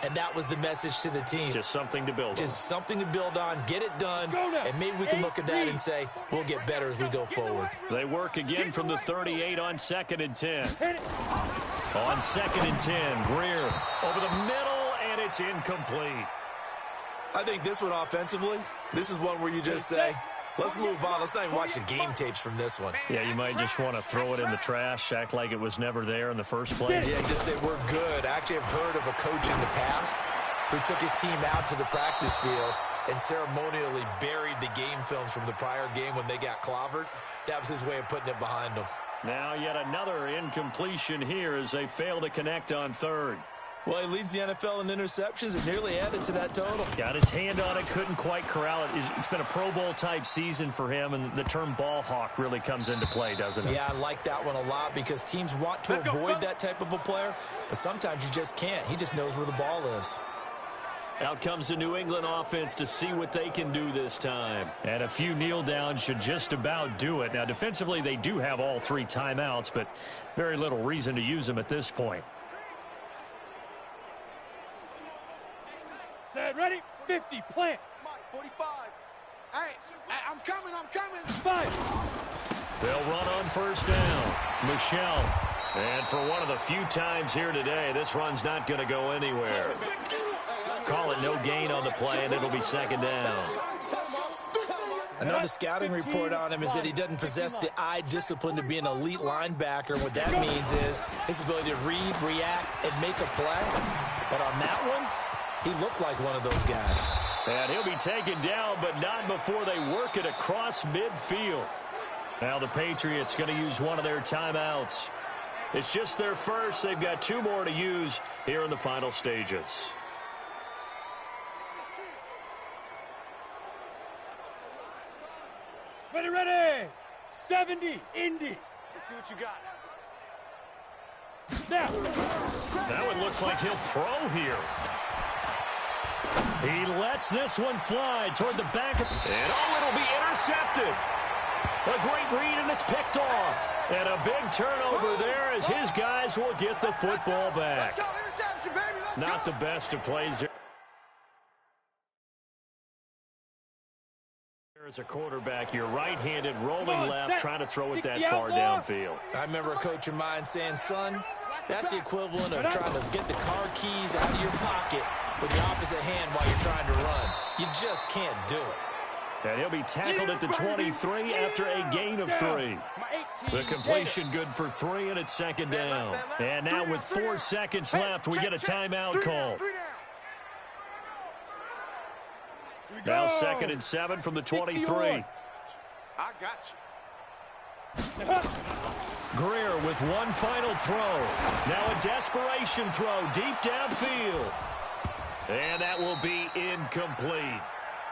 And that was the message to the team. Just something to build on. Just something to build on, get it done, and maybe we can look at that and say, we'll get better as we go forward. They work again from the 38 on 2nd and 10. On 2nd and 10, Greer over the middle, and it's incomplete. I think this one offensively, this is one where you just say, let's move on. Let's not even watch the game tapes from this one. Yeah, you might just want to throw it in the trash, act like it was never there in the first place. Yeah, just say we're good. I actually have heard of a coach in the past who took his team out to the practice field and ceremonially buried the game films from the prior game when they got clobbered. That was his way of putting it behind them. Now yet another incompletion here as they fail to connect on 3rd. Well, he leads the NFL in interceptions and nearly added to that total. Got his hand on it, couldn't quite corral it. It's been a Pro Bowl-type season for him, and the term ball hawk really comes into play, doesn't it? Yeah, I like that one a lot because teams want to avoid that type of a player, but sometimes you just can't. He just knows where the ball is. Out comes the New England offense to see what they can do this time. And a few kneel downs should just about do it. Now, defensively, they do have all 3 timeouts, but very little reason to use them at this point. Set, ready, 50, plant. 45. Hey, I'm coming. 5. They'll run on 1st down. Michelle. And for one of the few times here today, this run's not going to go anywhere. Call it no gain on the play, and it'll be 2nd down. Another scouting report on him is that he doesn't possess the eye discipline to be an elite linebacker. What that means is his ability to read, react, and make a play. But on that one, he looked like one of those guys. And he'll be taken down, but not before they work it across midfield. Now the Patriots going to use one of their timeouts. It's just their first. They've got 2 more to use here in the final stages. Ready. 70, Indy. Let's see what you got. Now it looks like he'll throw here. He lets this one fly toward the back. And it'll be intercepted. A great read, and it's picked off. And a big turnover there as his guys will get the football back. Let's go, interception, baby. Let's Not go. the best of plays there. As a quarterback, you're right-handed, rolling left, trying to throw it that far downfield. I remember a coach of mine saying, son, that's the equivalent of trying to get the car keys out of your pocket with your opposite hand while you're trying to run. You just can't do it. And he'll be tackled at the 23 after a gain of 3. The completion good for 3, and it's 2nd down. And now with 4 seconds left, we get a timeout call. Now 2nd and 7 from the 23. I got you. Greer with one final throw. Now a desperation throw deep downfield. And that will be incomplete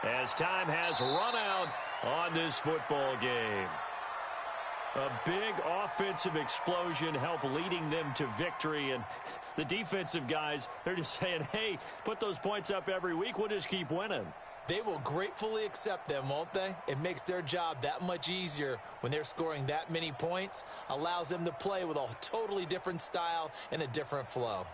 as time has run out on this football game. A big offensive explosion helped leading them to victory. And the defensive guys, they're just saying, hey, put those points up every week. We'll just keep winning. They will gratefully accept them, won't they? It makes their job that much easier when they're scoring that many points. Allows them to play with a totally different style and a different flow.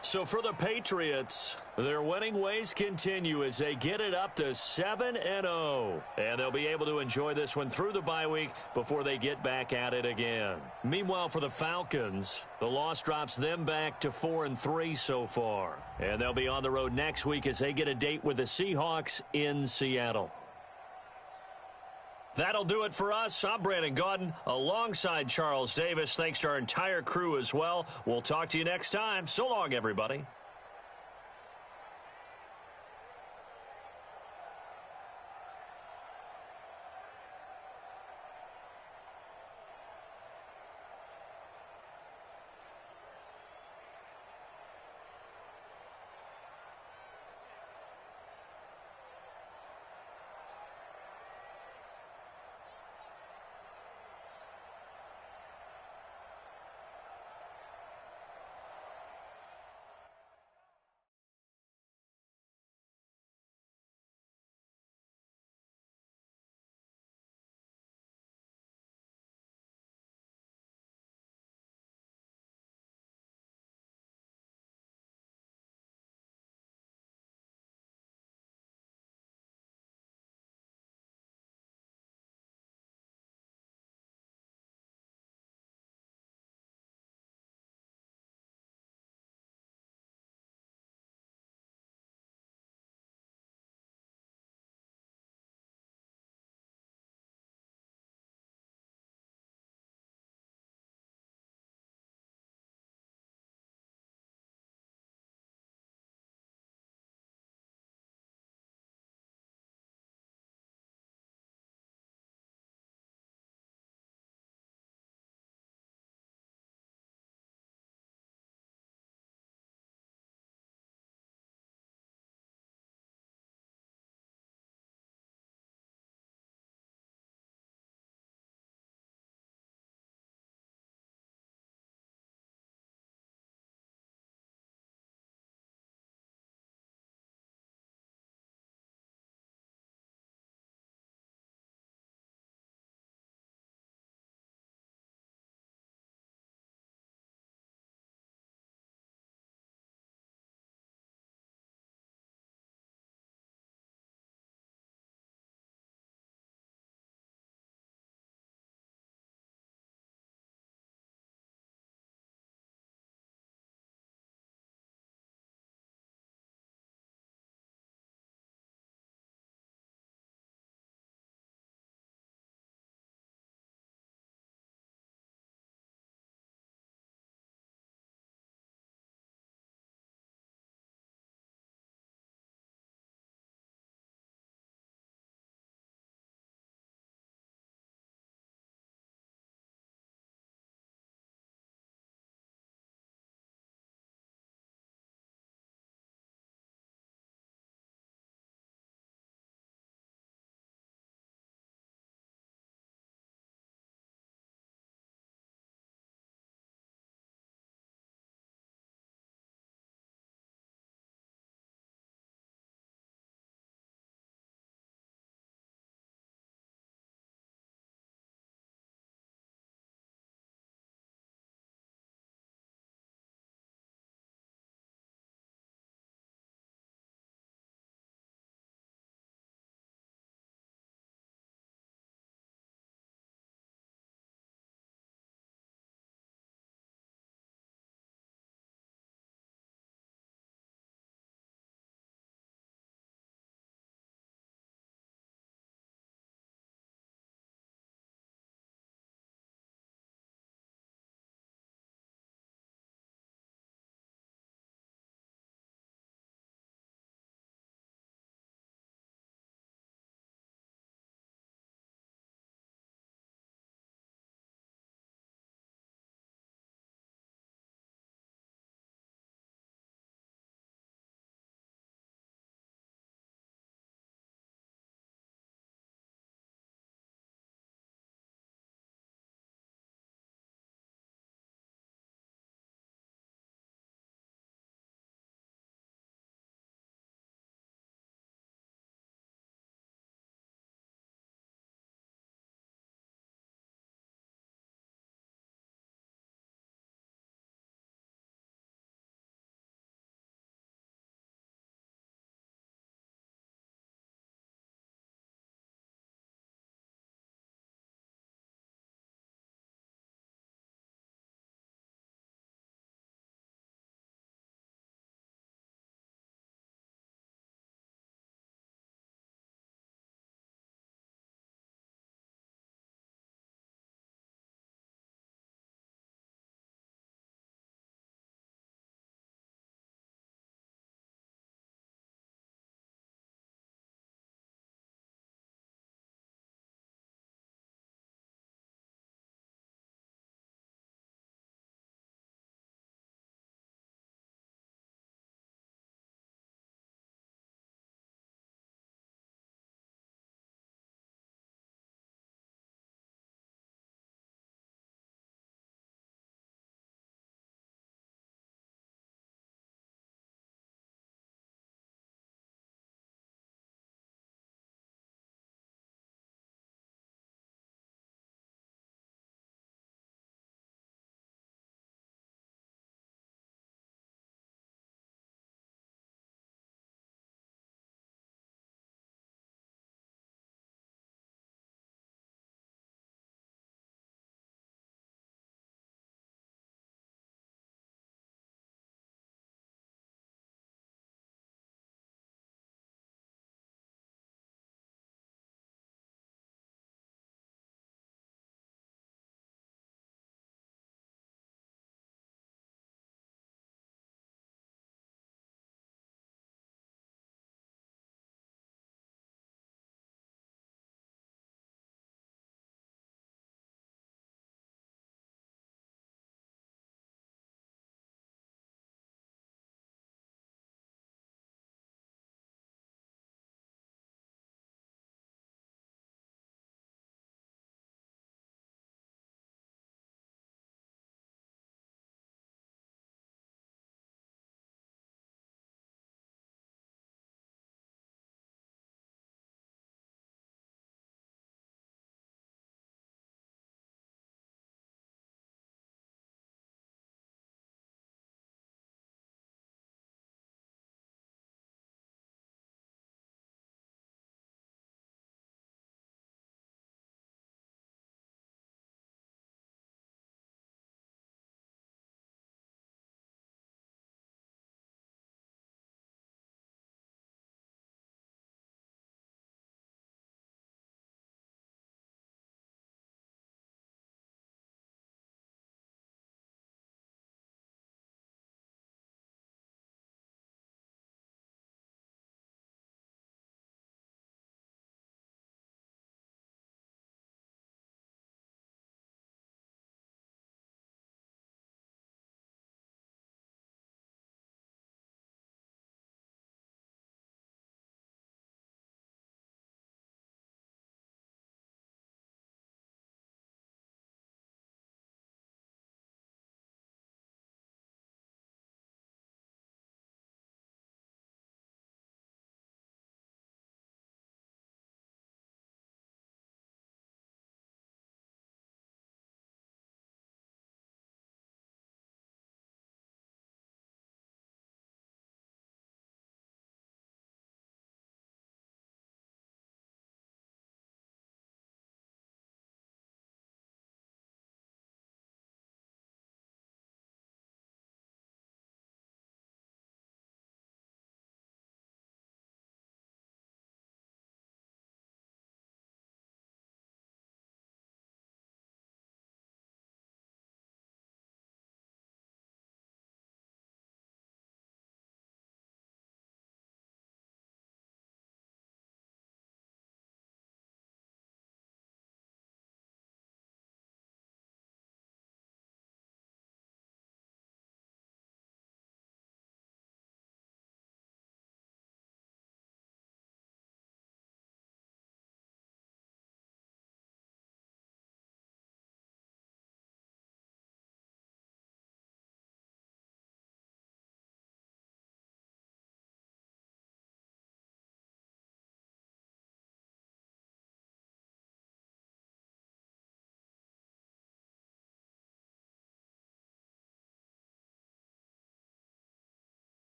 So for the Patriots, their winning ways continue as they get it up to 7-0. And they'll be able to enjoy this one through the bye week before they get back at it again. Meanwhile, for the Falcons, the loss drops them back to 4-3 so far. And they'll be on the road next week as they get a date with the Seahawks in Seattle. That'll do it for us. I'm Brandon Gaudin alongside Charles Davis. Thanks to our entire crew as well. We'll talk to you next time. So long, everybody.